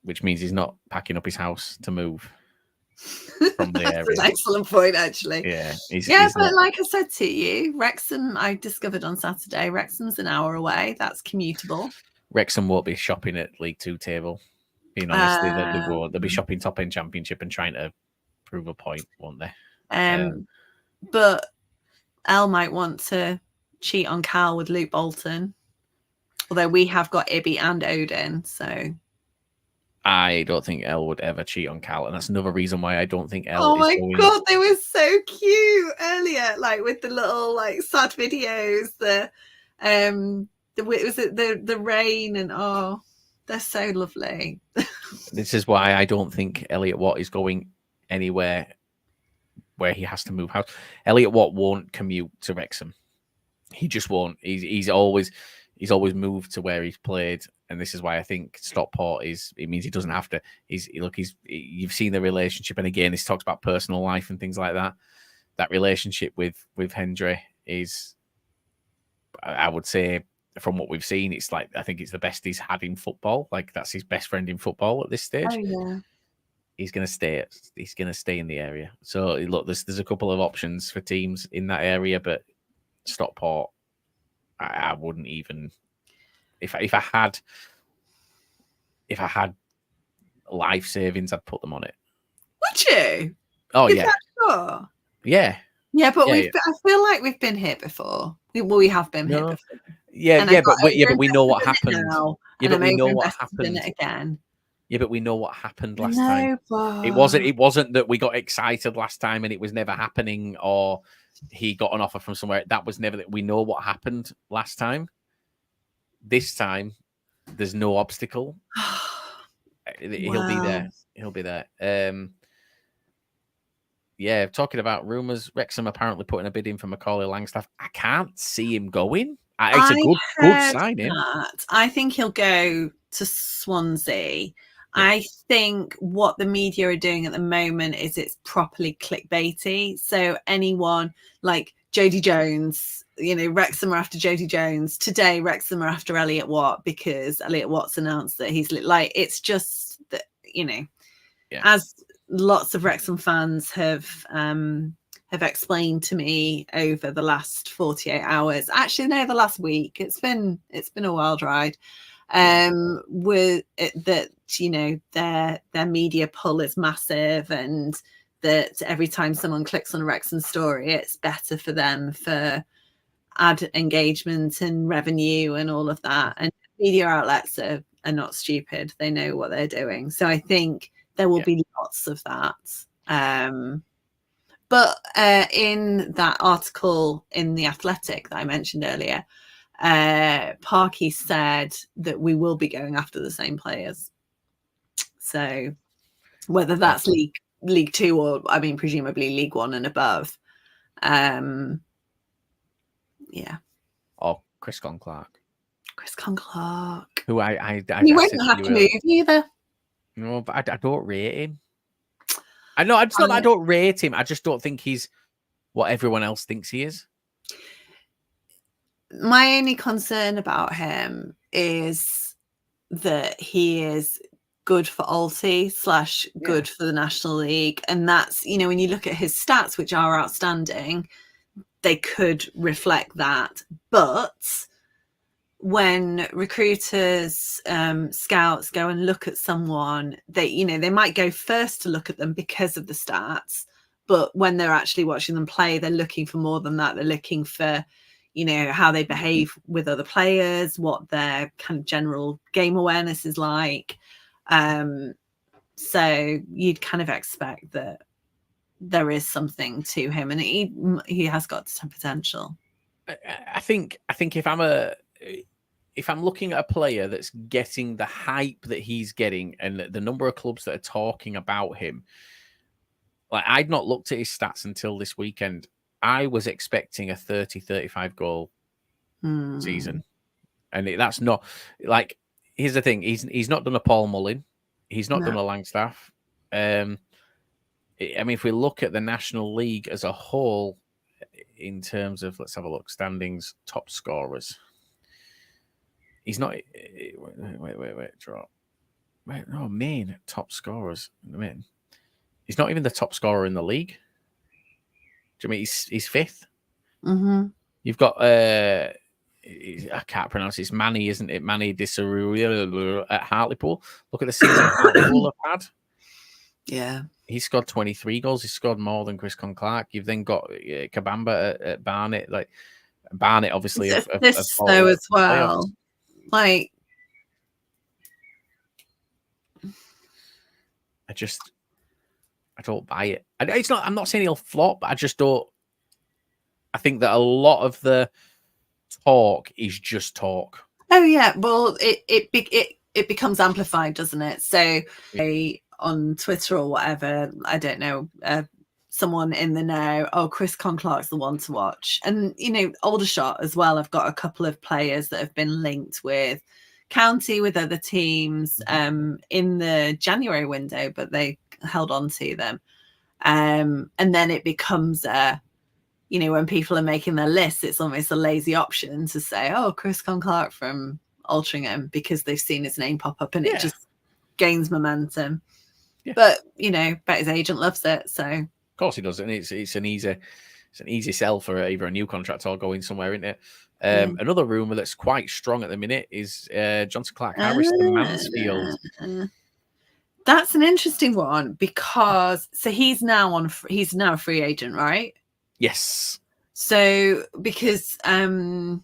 Which means he's not packing up his house to move from the area. That's an excellent point, actually. Yeah. He's but not... like I said to you, Wrexham, I discovered on Saturday, Wrexham's an hour away. That's commutable. Wrexham won't be shopping at League Two table. Being honest, they won't. They'll be shopping top end Championship and trying to prove a point, won't they? But Elle might want to cheat on Cal with Luke Bolton, although we have got Ibby and Odin, so I don't think Elle would ever cheat on Cal, and that's another reason why I don't think Elle. Oh my god, they were so cute earlier, like with the little like sad videos, the rain, and they're so lovely. This is why I don't think Elliot Watt is going anywhere where he has to move house. Elliot Watt won't commute to Wrexham. He just won't. He's always moved to where he's played, and this is why I think Stockport it means he doesn't have to. You've seen the relationship, and again, this talks about personal life and things like that. That relationship with Hendry is, I would say, from what we've seen, it's like I think it's the best he's had in football. Like that's his best friend in football at this stage. Oh yeah. He's going to stay. He's going to stay in the area. So look, there's a couple of options for teams in that area, but Stockport, I wouldn't even. If I had life savings, I'd put them on it. Would you? Oh Is yeah, that sure? yeah, yeah. But yeah. I feel like we've been here before. We have been here before. Yeah, but we know what happened. Now, yeah, but we know what happened. In it again. Yeah, but we know what happened last No, time. but... It wasn't that we got excited last time and it was never happening, or he got an offer from somewhere. That was never. We know what happened last time. This time, there's no obstacle. He'll be there. He'll be there. Yeah, talking about rumours, Wrexham apparently putting a bid in for Macaulay Langstaff. I can't see him going. It's a good signing. I think he'll go to Swansea. Yeah. I think what the media are doing at the moment is it's properly clickbaity. So anyone like Jody Jones, Wrexham are after Jody Jones. Today, Wrexham are after Elliot Watt because Elliot Watt's announced that he's like, it's just that, as lots of Wrexham fans have explained to me over the last 48 hours, actually no, the last week, it's been a wild ride, with it, that their media pull is massive, and that every time someone clicks on a Wrexham story, it's better for them for ad engagement and revenue and all of that. And media outlets are not stupid, they know what they're doing. So I think there will be lots of that. But in that article in The Athletic that I mentioned earlier, Parky said that we will be going after the same players. So whether that's League Two or, presumably League One and above. Yeah. Or Chris Clark. Chris Clark. Who I he won't have to move either. No, but I don't rate him. I know. It's not that I don't rate him. I just don't think he's what everyone else thinks he is. My only concern about him is that he is good for Alty / good for the National League. And that's, when you look at his stats, which are outstanding, they could reflect that. But when recruiters, scouts go and look at someone, they might go first to look at them because of the stats. But when they're actually watching them play, they're looking for more than that. They're looking for, how they behave with other players, what their kind of general game awareness is like. So you'd kind of expect that there is something to him, and he has got some potential. I think if I'm looking at a player that's getting the hype that he's getting and the number of clubs that are talking about him, like I'd not looked at his stats until this weekend. I was expecting a 30-35 goal season. And that's not like, here's the thing. He's not done a Paul Mullin. He's not done a Langstaff. If we look at the National League as a whole, in terms of, let's have a look, standings, top scorers. He's not. Wait. Drop. Wait, no, main top scorers. He's not even the top scorer in the league. Do you mean he's fifth? Mm-hmm. You've got I can't pronounce it. It's Manny, isn't it? Manny Disarua at Hartlepool. Look at the season Hartlepool have had. Yeah. He scored 23 goals. He scored more than Chris Clark. You've then got Kabamba at Barnet. Like Barnet, obviously, this though as well. Playoffs. Like, I don't buy it. It's not. I'm not saying he'll flop, but I just don't. I think that a lot of the talk is just talk. Oh yeah, well, it becomes amplified, doesn't it? So on Twitter or whatever, I don't know, someone in the know, oh, Chris Clark's the one to watch. And Aldershot as well, I've got a couple of players that have been linked with County, with other teams in the January window, but they held on to them. And then it becomes you know, when people are making their lists, it's almost a lazy option to say, oh, Chris Clark from Altrincham, because they've seen his name pop up and it just gains momentum. Yeah. But, you know, bet his agent loves it. So of course he does. And it's an easy sell for either a new contract or going somewhere, isn't it? Another rumour that's quite strong at the minute is Johnson Clark Harris to Mansfield. That's an interesting one because he's now a free agent, right? Yes. So because Darragh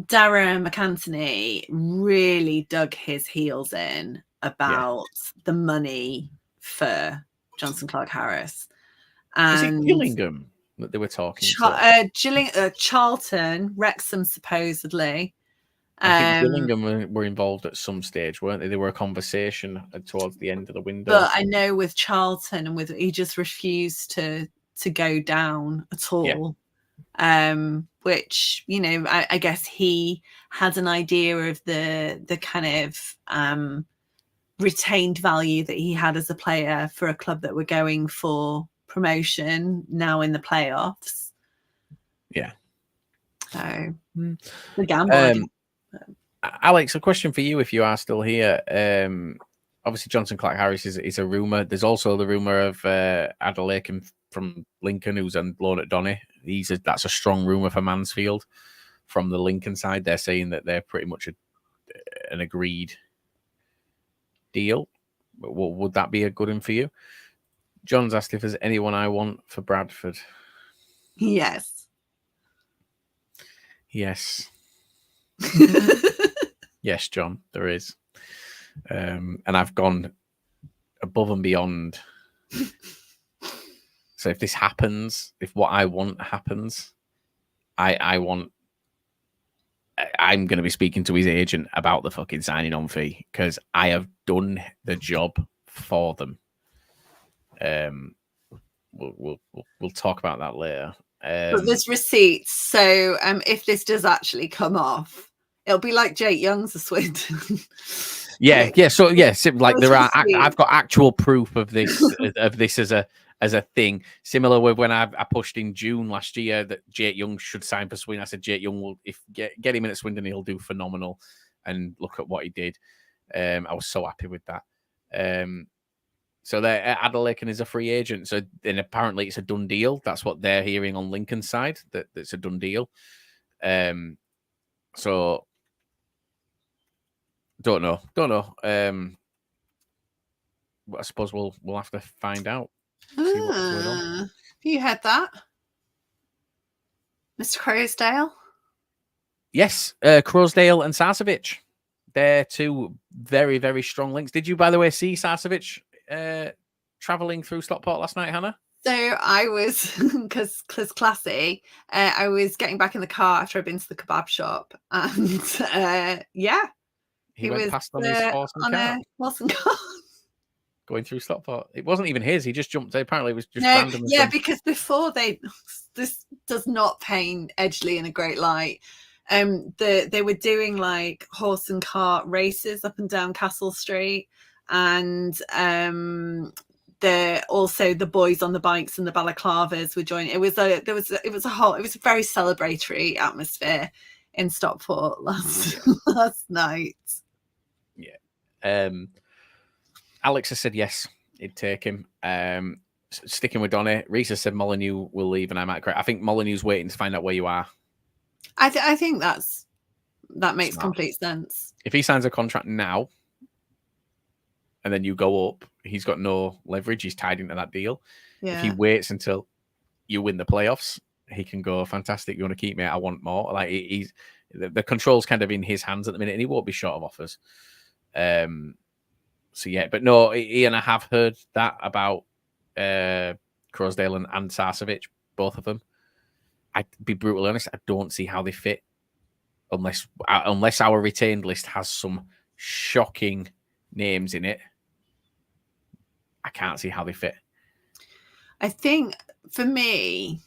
McAntony really dug his heels in about the money for Johnson Clark Harris. And is it Gillingham that they were talking Charlton, Wrexham supposedly. I think Gillingham were involved at some stage, weren't they? They were a conversation towards the end of the window. But I know with Charlton and he just refused to go down at all. Yeah. Which, you know, I guess he had an idea of the kind of retained value that he had as a player for a club that were going for promotion now in the playoffs. Yeah. So the gamble. Alex, a question for you if you are still here. Obviously, Johnson Clark Harris is a rumour. There's also the rumour of Adelaide from Lincoln, who's on loan at Donny. That's a strong rumour for Mansfield. From the Lincoln side, they're saying that they're pretty much an agreed deal. Would that be a good one for you? John's asked if there's anyone I want for Bradford. Yes. Yes. Yes, John, there is. And I've gone above and beyond. So if this happens, if what I want happens, I'm going to be speaking to his agent about the fucking signing on fee because I have done the job for them. We'll talk about that later. But there's receipts, so if this does actually come off, it'll be like Jake Young's a Swindon. Yeah. So like there are. I've got actual proof of this as a thing. Similar with when I pushed in June last year that Jake Young should sign for Swindon. I said Jake Young will get him in at Swindon, he'll do phenomenal. And look at what he did. I was so happy with that. So Adelaide is a free agent. So then apparently it's a done deal. That's what they're hearing on Lincoln's side, that it's a done deal. So don't know. I suppose we'll have to find out. See what's going on. Have you heard that, Mr. Crowsdale? Yes, Crowsdale and Sarcevic. They're two very, very strong links. Did you, by the way, see Sarcevic traveling through Stockport last night, Hannah? So I was, because classy, I was getting back in the car after I'd been to the kebab shop, and he went past on his horse and car. Going through Stockport. It wasn't even his. He just jumped. Apparently, it was just random. Yeah, because before this does not paint Edgeley in a great light. They were doing like horse and cart races up and down Castle Street, and the boys on the bikes and the balaclavas were joining. It was a very celebratory atmosphere in Stockport last night. Yeah. Alex has said yes, he'd take him. Sticking with Donny, Reese has said Molyneux will leave, and I might correct. I think Molyneux's waiting to find out where you are. I think that makes complete sense. If he signs a contract now, and then you go up, he's got no leverage. He's tied into that deal. Yeah. If he waits until you win the playoffs, he can go, fantastic, you want to keep me? I want more. Like the control's kind of in his hands at the minute, and he won't be short of offers. So yeah, but no, Ian, I have heard that about Crowsdale and Sarcevic, both of them. I'd be brutally honest, I don't see how they fit unless our retained list has some shocking names in it. I can't see how they fit. I think for me,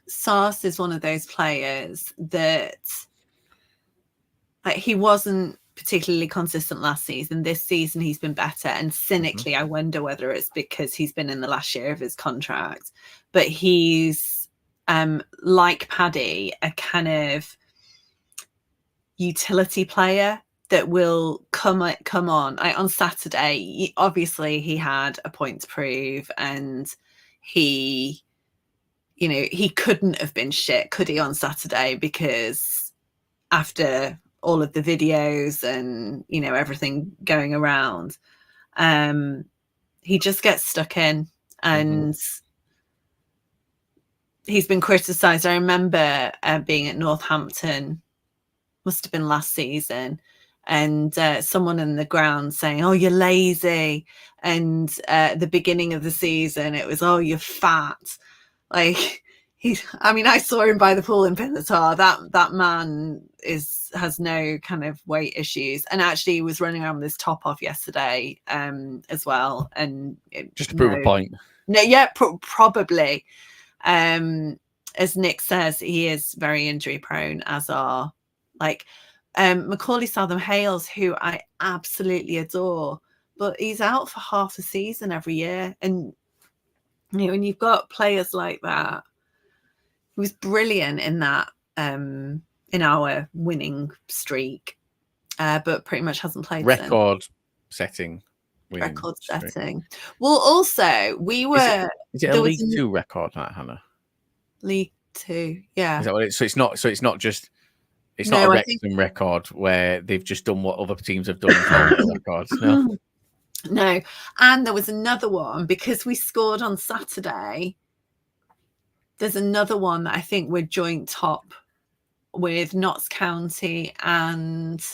Sars is one of those players that he wasn't particularly consistent last season. This season he's been better, and cynically I wonder whether it's because he's been in the last year of his contract, but he's like Paddy, a kind of utility player that will come on. On Saturday, obviously he had a point to prove, and he couldn't have been shit, could he, on Saturday? Because after all of the videos and everything going around, he just gets stuck in, and he's been criticised. I remember being at Northampton, must have been last season, and someone in the ground saying, "Oh, you're lazy," and at the beginning of the season it was, "Oh, you're fat." Like, I saw him by the pool in Pinatar. That man has no kind of weight issues, and actually he was running around with his top off yesterday as well, and just to prove a point. No, yeah, probably. As Nick says, he is very injury prone, as are Macaulay Southam-Hales, who I absolutely adore, but he's out for half the season every year. And when you've got players like that, he was brilliant in that in our winning streak, but pretty much hasn't played record-setting. Record-setting. Well, also we were. Is it a League 2 record, that, Hannah? League 2, yeah. Is that what it is? So it's not just. It's not a Wrexham record where they've just done what other teams have done in records. No. No. And there was another one, because we scored on Saturday. There's another one that I think we're joint top with Notts County and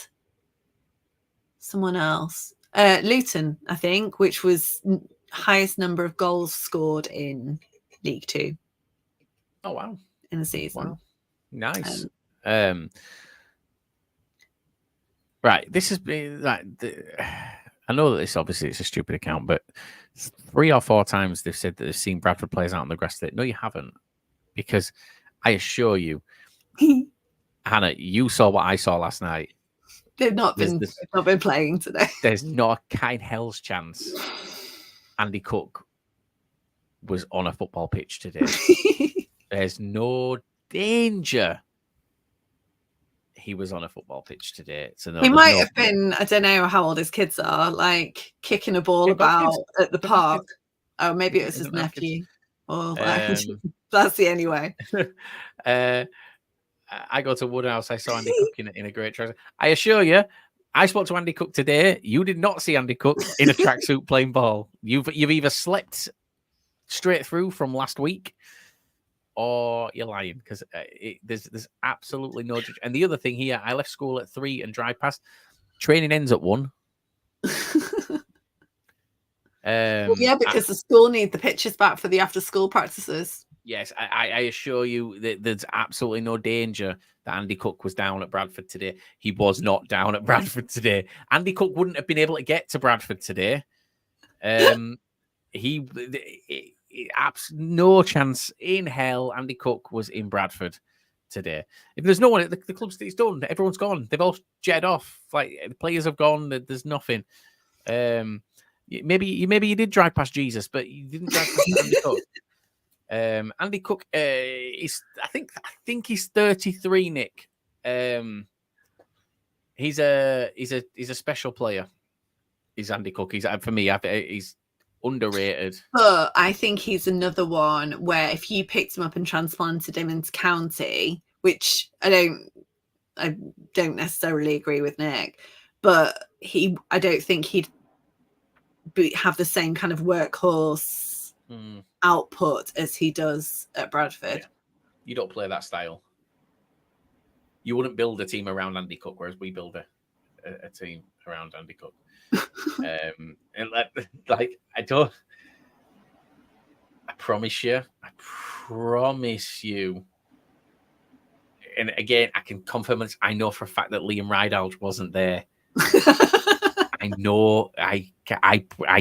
someone else. Luton, I think, which was highest number of goals scored in League 2. Oh, wow. In the season. Wow. Nice. Right, this has been I know that this obviously it's a stupid account, but 3 or 4 times they've said that they've seen Bradford players out on the grass. No, you haven't, because I assure you, Hannah, you saw what I saw last night. They've not been playing today. There's not a kind hell's chance Andy Cook was on a football pitch today. There's no danger he was on a football pitch today. So no, he might have been, I don't know how old his kids are, like kicking a ball about at the park. Oh, maybe it was his nephew. Or that's the only way. I go to Woodhouse. I saw Andy Cook in a great trouser. I assure you, I spoke to Andy Cook today. You did not see Andy Cook in a tracksuit playing ball. You've either slept straight through from last week, or you're lying, because there's absolutely no. And the other thing here, I left school at 3 and drive past. Training ends at 1. Yeah, because the school need the pitches back for the after-school practices. Yes, I assure you that there's absolutely no danger that Andy Cook was down at Bradford today. He was not down at Bradford today. Andy Cook wouldn't have been able to get to Bradford today. No chance in hell Andy Cook was in Bradford today. If there's no one, the club's it's done. Everyone's gone. They've all jetted off. Like, the players have gone. There's nothing. Maybe you did drive past Jesus, but you didn't drive past Andy Cook. Andy Cook is I think he's 33, Nick. He's a special player. He's Andy Cook. For me, he's underrated. But I think he's another one where if you picked him up and transplanted him into county, which I don't necessarily agree with Nick, but I don't think he'd have the same kind of workhorse output as he does at Bradford. Yeah. You don't play that style. You wouldn't build a team around Andy Cook, whereas we build a team around Andy Cook. And I promise you, and again, I can confirm this, I know for a fact that Liam Ridehalgh wasn't there. I know, I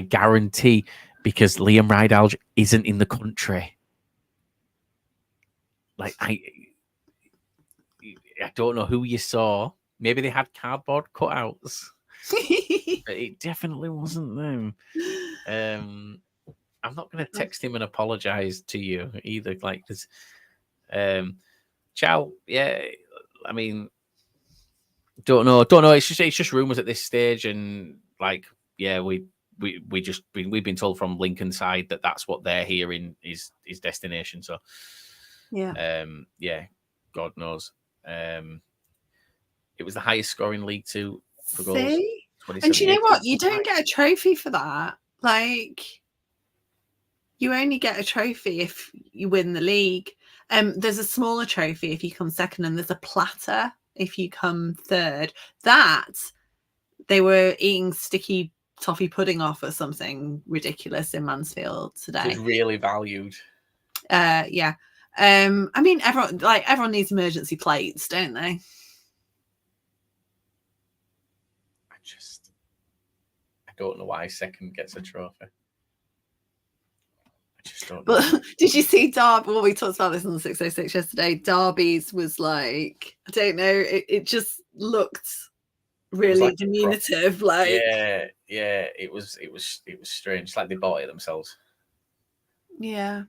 guarantee, because Liam Ridehalgh isn't in the country. Like, I don't know who you saw. Maybe they had cardboard cutouts. But it definitely wasn't them. I'm not going to text him and apologize to you either. Like, Ciao. Yeah, I mean, don't know. It's just rumours at this stage, and like, yeah, we've been told from Lincoln side that that's what they're hearing is destination. So, yeah, God knows. It was the highest scoring League Two for goals. And you know what? You don't get a trophy for that. Like, you only get a trophy if you win the league. There's a smaller trophy if you come second, and there's a platter if you come third. That they were eating sticky toffee pudding off or something ridiculous in Mansfield today. It's really valued. Yeah. I mean, everyone needs emergency plates, don't they? I don't know why second gets a trophy. I just don't know. But did you see Derby? Well, we talked about this on the 606 yesterday. Derby's was like, I don't know, it just looked really like diminutive. Yeah, it was strange. It's like they bought it themselves. Yeah.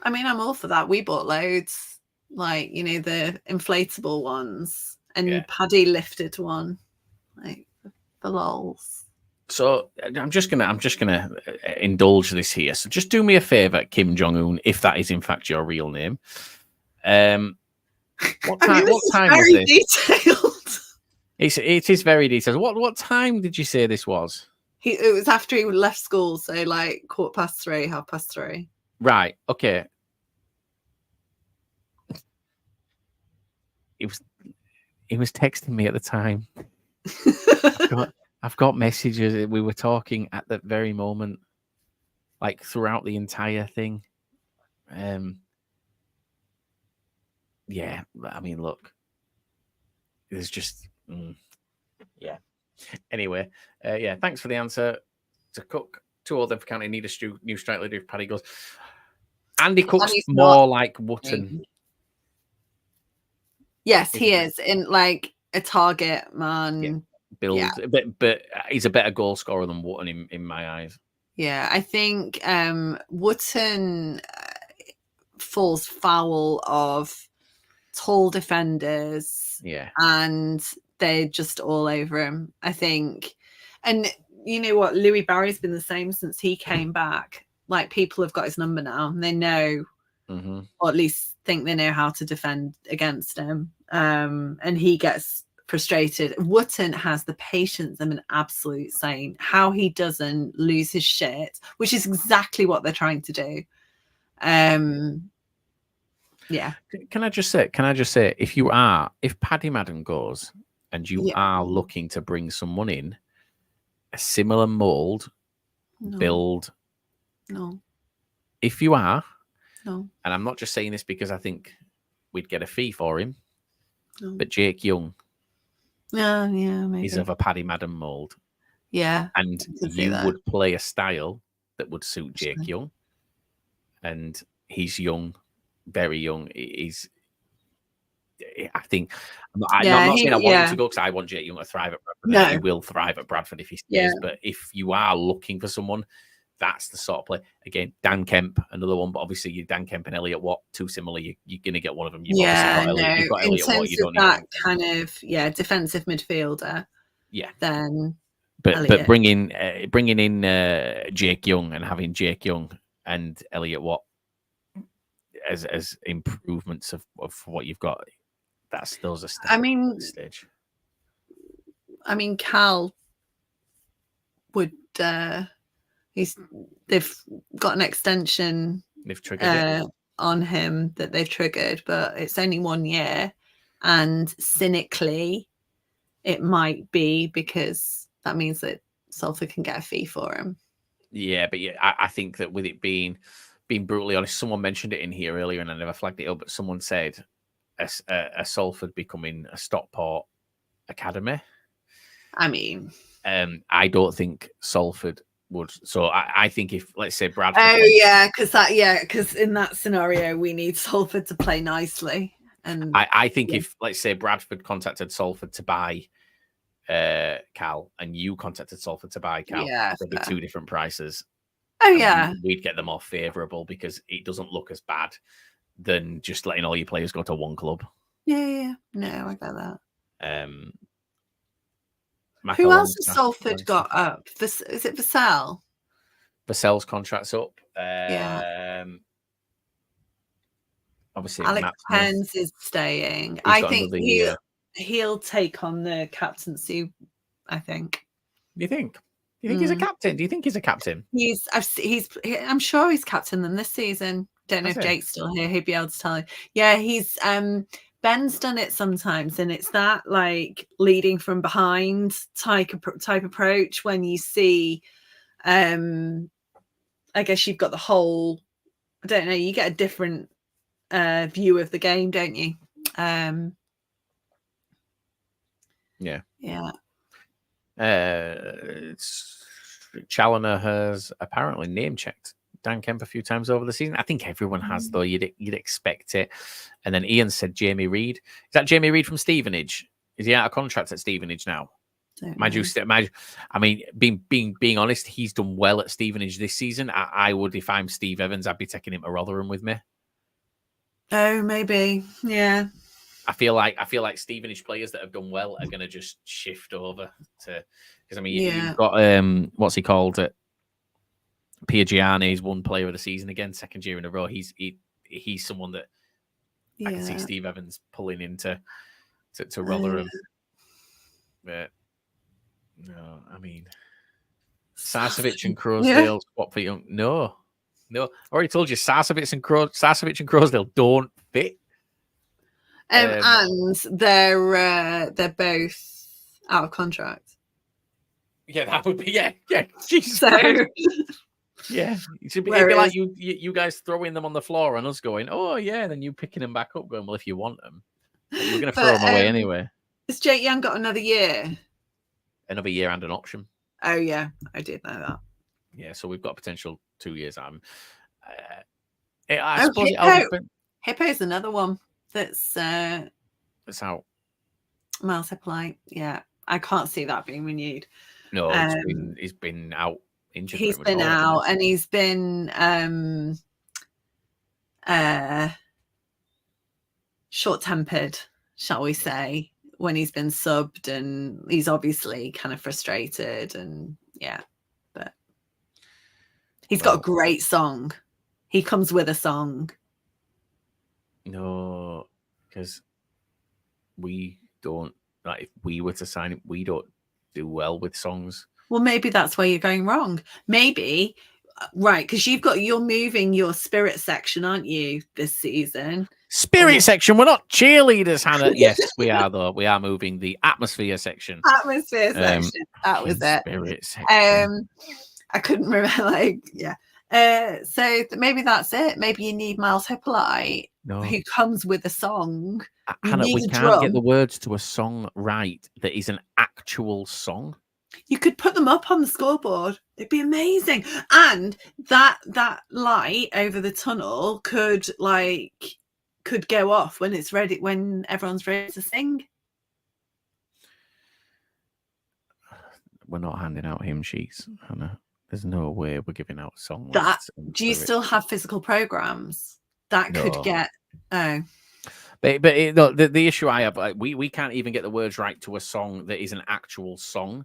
I mean, I'm all for that. We bought loads, like, you know, the inflatable ones, and Paddy lifted one, like, for lols. So I'm just gonna indulge this here. So just do me a favor, Kim Jong-un, if that is in fact your real name. What time was this? Detailed. It is very detailed. What time did you say this was? It was after he left school, so like 3:15, 3:30. Right. Okay. He was texting me at the time. I've got messages. We were talking at that very moment, like throughout the entire thing. Yeah, I mean, look, there's just, yeah. Anyway, yeah, thanks for the answer to Cook. 2 of them for County need a new strike leader if Paddy goes. Andy Cook's more like Wootton. Yes, he is in like a target man. Yeah. But he's a better goal scorer than Wootton in my eyes. Yeah, I think Wootton falls foul of tall defenders. Yeah, and they're just all over him, I think. And you know what? Louis Barry's been the same since he came back. Like, people have got his number now, and they know, or at least think they know how to defend against him. And he gets frustrated. Wootton has the patience of an absolute saint. How he doesn't lose his shit, which is exactly what they're trying to do. Yeah. Can I just say, if Paddy Madden goes and you are looking to bring someone in, a similar mould, build. No. If you are, no. And I'm not just saying this because I think we'd get a fee for him, but Jake Young. Yeah, maybe. Is of a Paddy Madden mould. Yeah. And you would play a style that would suit Jake Young. And he's young, very young. I think, I'm not saying I want him to go because I want Jake Young to thrive at Bradford. No. He will thrive at Bradford if he stays. But if you are looking for someone, that's the sort of play. Again, Dan Kemp, another one, but obviously you Dan Kemp and Elliot Watt, too similar. You're going to get one of them. You've got Elliot Watt. You don't need that kind of defensive midfielder. Yeah. Then, but bringing in Jake Young and having Jake Young and Elliot Watt as improvements of what you've got. Those are still at this stage. I mean, Cal would. They've got an extension. They've triggered on him that they've triggered, but it's only 1 year. And cynically, it might be because that means that Salford can get a fee for him. Yeah, but I think that with it being brutally honest, someone mentioned it in here earlier, and I never flagged it up. But someone said a Salford becoming a Stockport academy. I mean, I don't think Salford would. So I think if, let's say, Bradford. Because in that scenario, we need Salford to play nicely. And I think if, let's say, Bradford contacted Salford to buy Cal, and you contacted Salford to buy Cal, there'd be 2 different prices. Oh yeah, we'd get them off favourable because it doesn't look as bad than just letting all your players go to one club. Yeah. No, I get that. Who else has Salford got up? Is it Vassell? Vassell's contract's up. Obviously, Alex Pence is staying. I think he'll take on the captaincy. I think. You think? Do you think he's a captain? Do you think he's a captain? I'm sure he's captain them this season. Don't know if Jake's still here. He'd be able to tell you. Yeah, he's Ben's done it sometimes, and it's that like leading from behind type approach when you see. I guess you've got the whole. I don't know. You get a different view of the game, don't you? Yeah. Challoner has apparently name checked Dan Kemp a few times over the season. I think everyone has, though. You'd expect it. And then Ian said Jamie Reid. Is that Jamie Reid from Stevenage? Is he out of contract at Stevenage now? I mean, being honest, he's done well at Stevenage this season. I would, if I'm Steve Evans, I'd be taking him to Rotherham with me. Oh, maybe, yeah. I feel like Stevenage players that have done well are going to just shift over to, because I mean, you've got what's he called it? Piagiani is one player of the season again, second year in a row. He's someone that I can see Steve Evans pulling into to Rotherham. But no, I mean, Sarcevic and Crosdale swap for young. No. I already told you, Sarcevic and Crosdale don't fit. And they're both out of contract. Yeah, that would be Jesus. So yeah, it'd be like you guys throwing them on the floor and us going, oh yeah, then you picking them back up, going, well, if you want them, you're going to throw them away anyway. Has Jake Young got another year? Another year and an option. Oh yeah, I did know that. Yeah, so we've got a potential 2 years. I suppose Hippo's another one that's out. Miles Hippolyte. Yeah, I can't see that being renewed. No, he's been out injured. He's been out, and he's been short-tempered, shall we say, when he's been subbed, and he's obviously kind of frustrated, and but he's got a great song. He comes with a song. No, because we don't, like, if we were to sign it, we don't do well with songs. Well, maybe that's where you're going wrong. Maybe, right, because you're moving your spirit section, aren't you, this season? Spirit section? We're not cheerleaders, Hannah. Yes, we are, though. We are moving the atmosphere section. Atmosphere section. That was it. Spirit section. I couldn't remember, so maybe that's it. Maybe you need Miles Hippolyte, who comes with a song. Hannah, we can't get the words to a song right that is an actual song. You could put them up on the scoreboard. It'd be amazing. And that light over the tunnel could go off when it's ready, when everyone's ready to sing. We're not handing out hymn sheets, Hannah. There's no way we're giving out song lists. Do you still have physical programs that could get? Oh, but the issue I have, we can't even get the words right to a song that is an actual song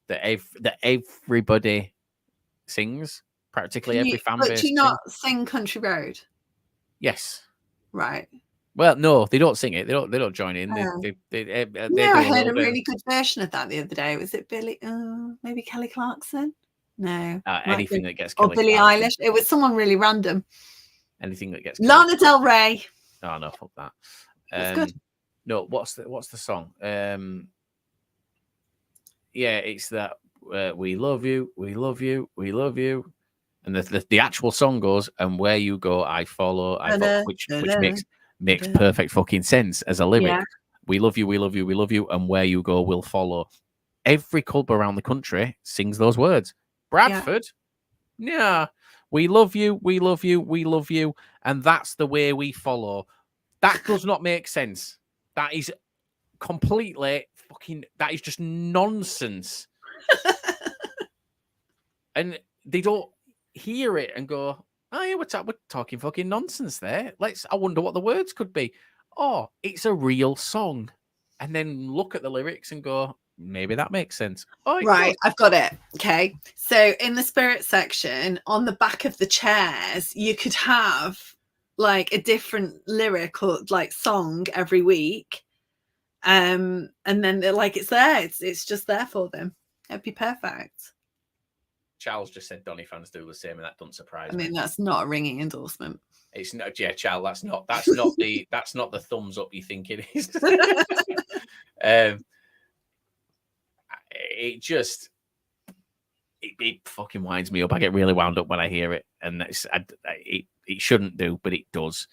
that everybody sings. Practically every fan base. But do you not sing Country Road? Yes. Right. Well, no, they don't sing it. They don't join in. I heard a really good version of that the other day. Was it Billy? Maybe Kelly Clarkson. No, anything that gets Kelly Billie Eilish. It was someone really random. Anything that gets Lana Del Rey. Oh no, fuck that. That's good. No, what's the song? It's that we love you, we love you, we love you, and the actual song goes, and where you go, I follow, which makes perfect fucking sense as a lyric. Yeah. We love you, we love you, we love you, and where you go, we'll follow. Every club around the country sings those words. Bradford, we love you, we love you, we love you, and that's the way we follow. That does not make sense. That is completely fucking, that is just nonsense. And they don't hear it and go, Oh yeah, we're talking fucking nonsense there. I wonder what the words could be. Oh, it's a real song, and then look at the lyrics and go, maybe that makes sense. Oh, right, I've got it. Okay, so in the spirit section, on the back of the chairs, you could have like a different lyric or like song every week, and then like it's there. It's just there for them. It'd be perfect. Charles just said Donny fans do the same, and that doesn't surprise me. I mean, that's not a ringing endorsement. It's not, yeah, Charles. That's not the thumbs up you think it is. It fucking winds me up. I get really wound up when I hear it, and it shouldn't do, but it does.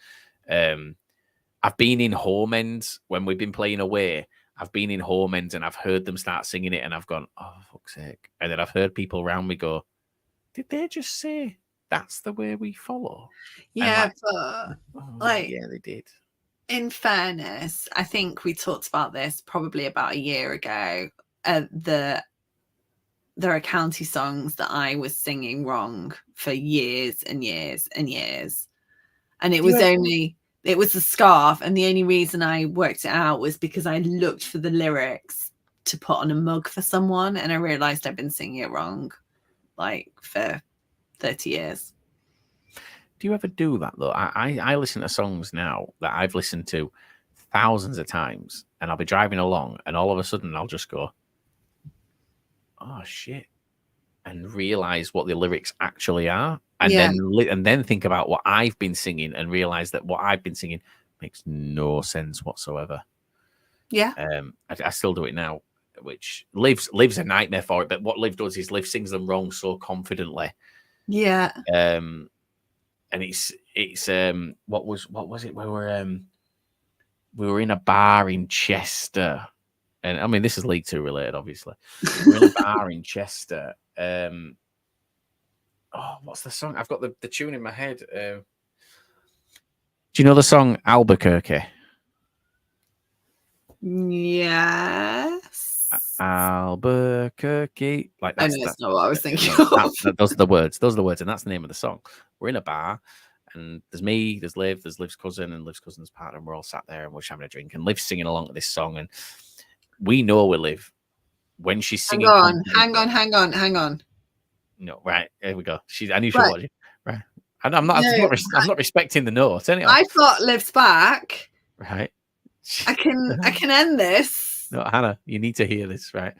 I've been in home ends when we've been playing away. I've been in home ends and I've heard them start singing it, and I've gone, oh, fuck's sake. And then I've heard people around me go, did they just say that's the way we follow? Yeah, yeah, they did. In fairness, I think we talked about this probably about a year ago. There are county songs that I was singing wrong for years and years and years. And it was the scarf. And the only reason I worked it out was because I looked for the lyrics to put on a mug for someone. And I realized I'd been singing it wrong, like for 30 years. Do you ever do that though? I listen to songs now that I've listened to thousands of times, and I'll be driving along and all of a sudden I'll just go, oh shit, and realize what the lyrics actually are. And then think about what I've been singing and realize that what I've been singing makes no sense whatsoever. Yeah. I still do it now, which Liv's a nightmare for it. But what Liv does is Liv sings them wrong so confidently. Yeah. And it's what was it? We were in a bar in Chester, and I mean this is League Two related, obviously. We're in a bar in Chester. Oh, what's the song? I've got the tune in my head. Do you know the song Albuquerque? Yes. Albuquerque. Like that's not what I was thinking. Those are the words. Those are the words, and that's the name of the song. We're in a bar, and there's me, there's Liv, there's Liv's cousin, and Liv's cousin's partner, and we're all sat there and we're just having a drink, and Liv's singing along to this song, and we know we're Liv when she's singing. Hang on. No, right, here we go. I knew she was watching. Right. I'm not respecting the note. Anyway. I've got Liv's back. Right. I can end this. No, Hannah, you need to hear this, right?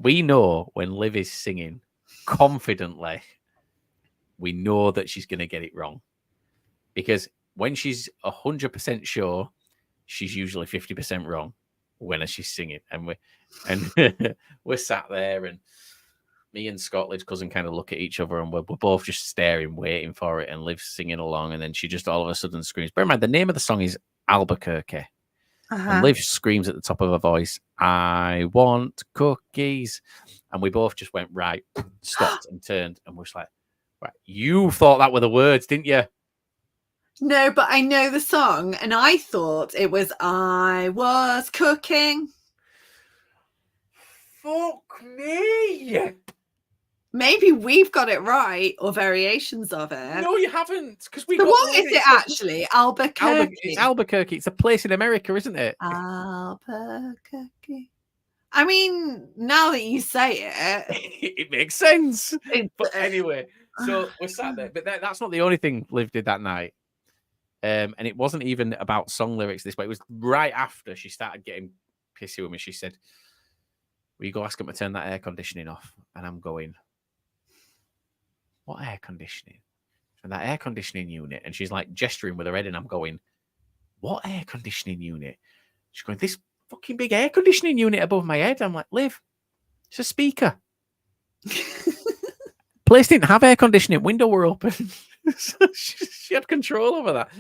We know when Liv is singing confidently, we know that she's going to get it wrong. Because when she's 100% sure, she's usually 50% wrong when she's singing. And we're sat there, and me and Scott, Liv's cousin, kind of look at each other, and we're both just staring, waiting for it. And Liv's singing along, and then she just all of a sudden screams. Bear in mind, the name of the song is Albuquerque. And Liv screams at the top of her voice, I want cookies. And we both just went, right, stopped and turned, and we're just like, right, you thought that were the words, didn't you? No, but I know the song, and I thought it was I was cooking. Fuck me. Maybe we've got it right, or variations of it. No, you haven't. Because so what is it actually? Albuquerque. It's Albuquerque. It's a place in America, isn't it? Albuquerque. I mean, now that you say it, it makes sense. But anyway, so we're sat there. But that's not the only thing Liv did that night. And it wasn't even about song lyrics this way. It was right after she started getting pissy with me. She said, will you go ask him to turn that air conditioning off? And I'm going, what air conditioning? And that air conditioning unit. And she's like gesturing with her head, and I'm going, what air conditioning unit? She's going, this fucking big air conditioning unit above my head. I'm like, Liv, it's a speaker. Place didn't have air conditioning. Window were open. So she had control over that.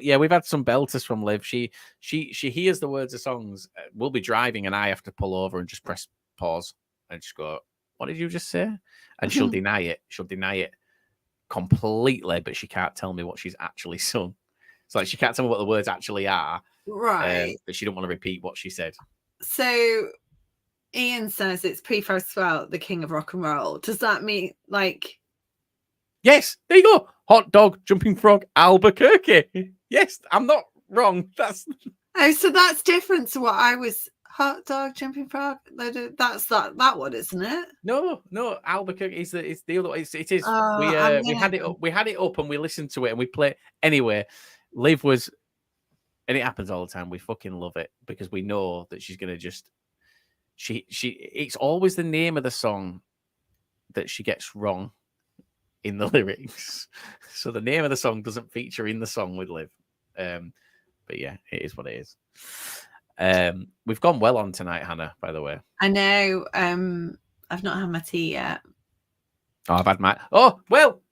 Yeah, we've had some belters from Liv. She hears the words of songs. We'll be driving, and I have to pull over and just press pause and just go, what did you just say? And she'll deny it. She'll deny it completely, but she can't tell me what she's actually sung. It's like she can't tell me what the words actually are. Right. But she don't want to repeat what she said. So Ian says it's P-Fast Swell, the king of rock and roll. Does that mean like Yes, there you go. Hot dog, jumping frog, Albuquerque. Yes, I'm not wrong. That's so that's different to what I was. Hot dog, jumping frog. That's that one, isn't it? No, Albuquerque is the other. It is. Oh, We had it up. We had it up, and we listened to it, and we play anyway. Liv was, and it happens all the time. We fucking love it because we know that she's gonna just. She. It's always the name of the song that she gets wrong in the lyrics. So the name of the song doesn't feature in the song with Liv. But yeah, it is what it is. We've gone well on tonight, Hannah, by the way. I know. I've not had my tea yet. Oh, I've had my... Oh, well,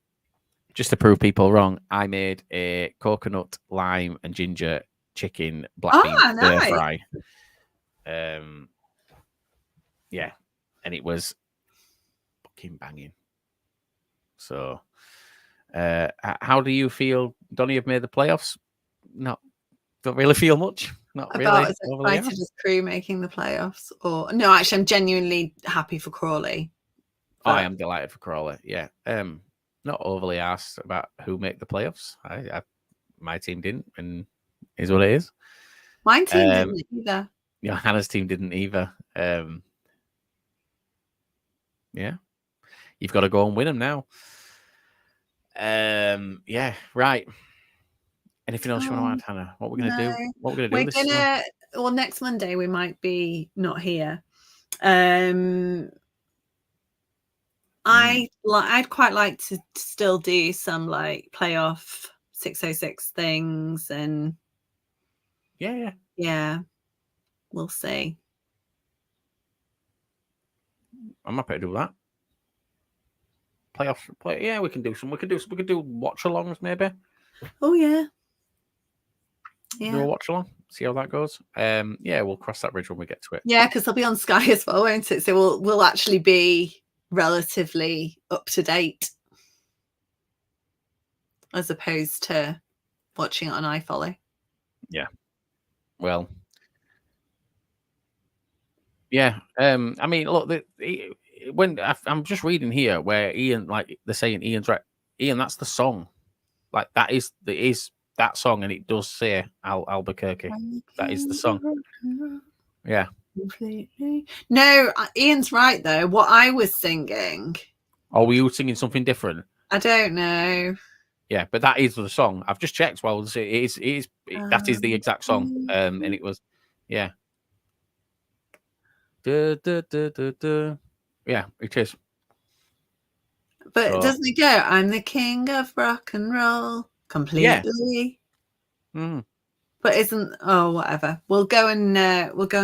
just to prove people wrong, I made a coconut, lime, and ginger chicken black bean stir fry. Yeah, and it was fucking banging. So, how do you feel? Donny have made the playoffs? Don't really feel much. Not really. About as excited as Crew making the playoffs, or no? Actually, I'm genuinely happy for Crawley. But... I am delighted for Crawley. Yeah. Not overly asked about who make the playoffs. My team didn't, and is what it is. My team didn't either. Yeah, Hannah's team didn't either. Yeah, you've got to go and win them now. Yeah, right. Anything else you want to add, Hannah? What we're going to do? What we're going to do? Well, next Monday we might be not here. I'd quite like to still do some like playoff 606 things, and yeah, we'll see. I'm happy to do that. Yeah, we can do some. We could do watch-alongs maybe. Oh yeah. Do a watch-along. See how that goes. Yeah, we'll cross that bridge when we get to it. Yeah, because they'll be on Sky as well, won't it? So we'll actually be relatively up to date, as opposed to watching it on iFollow. Yeah. Well. Yeah. I mean, look. When I'm just reading here where Ian, like they're saying, Ian's right. Ian, that's the song. Like that is that song, and it does say Albuquerque. That is the song. Yeah. Completely. No, Ian's right though. What I was singing. Oh, were you singing something different? I don't know. Yeah, but that is the song. I've just checked. Well, that is the exact song. And it was, yeah. Yeah, it is. But doesn't it go? I'm the king of rock and roll. Completely. Yeah. But isn't whatever. We'll go and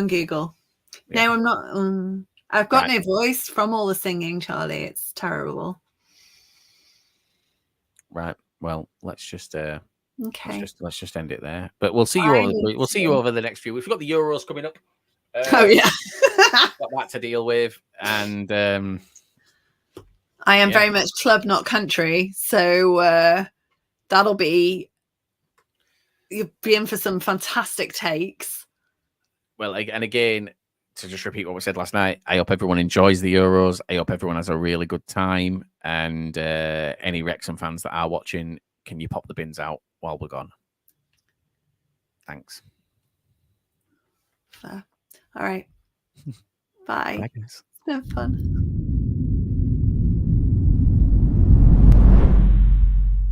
Google. Yeah. No, I'm not. I've got no voice from all the singing, Charlie. It's terrible. Right. Well, let's just okay. Let's just end it there. But we'll see you over. We'll see you over the next few weeks. We've got the Euros coming up. Oh yeah. Got that to deal with, and I am very much club, not country. So that'll be. You'll be in for some fantastic takes. Well, and again, to just repeat what we said last night, I hope everyone enjoys the Euros. I hope everyone has a really good time. And any Wrexham fans that are watching, can you pop the bins out while we're gone? Thanks. Fair. All right. Bye. Bye, guys. It's been fun.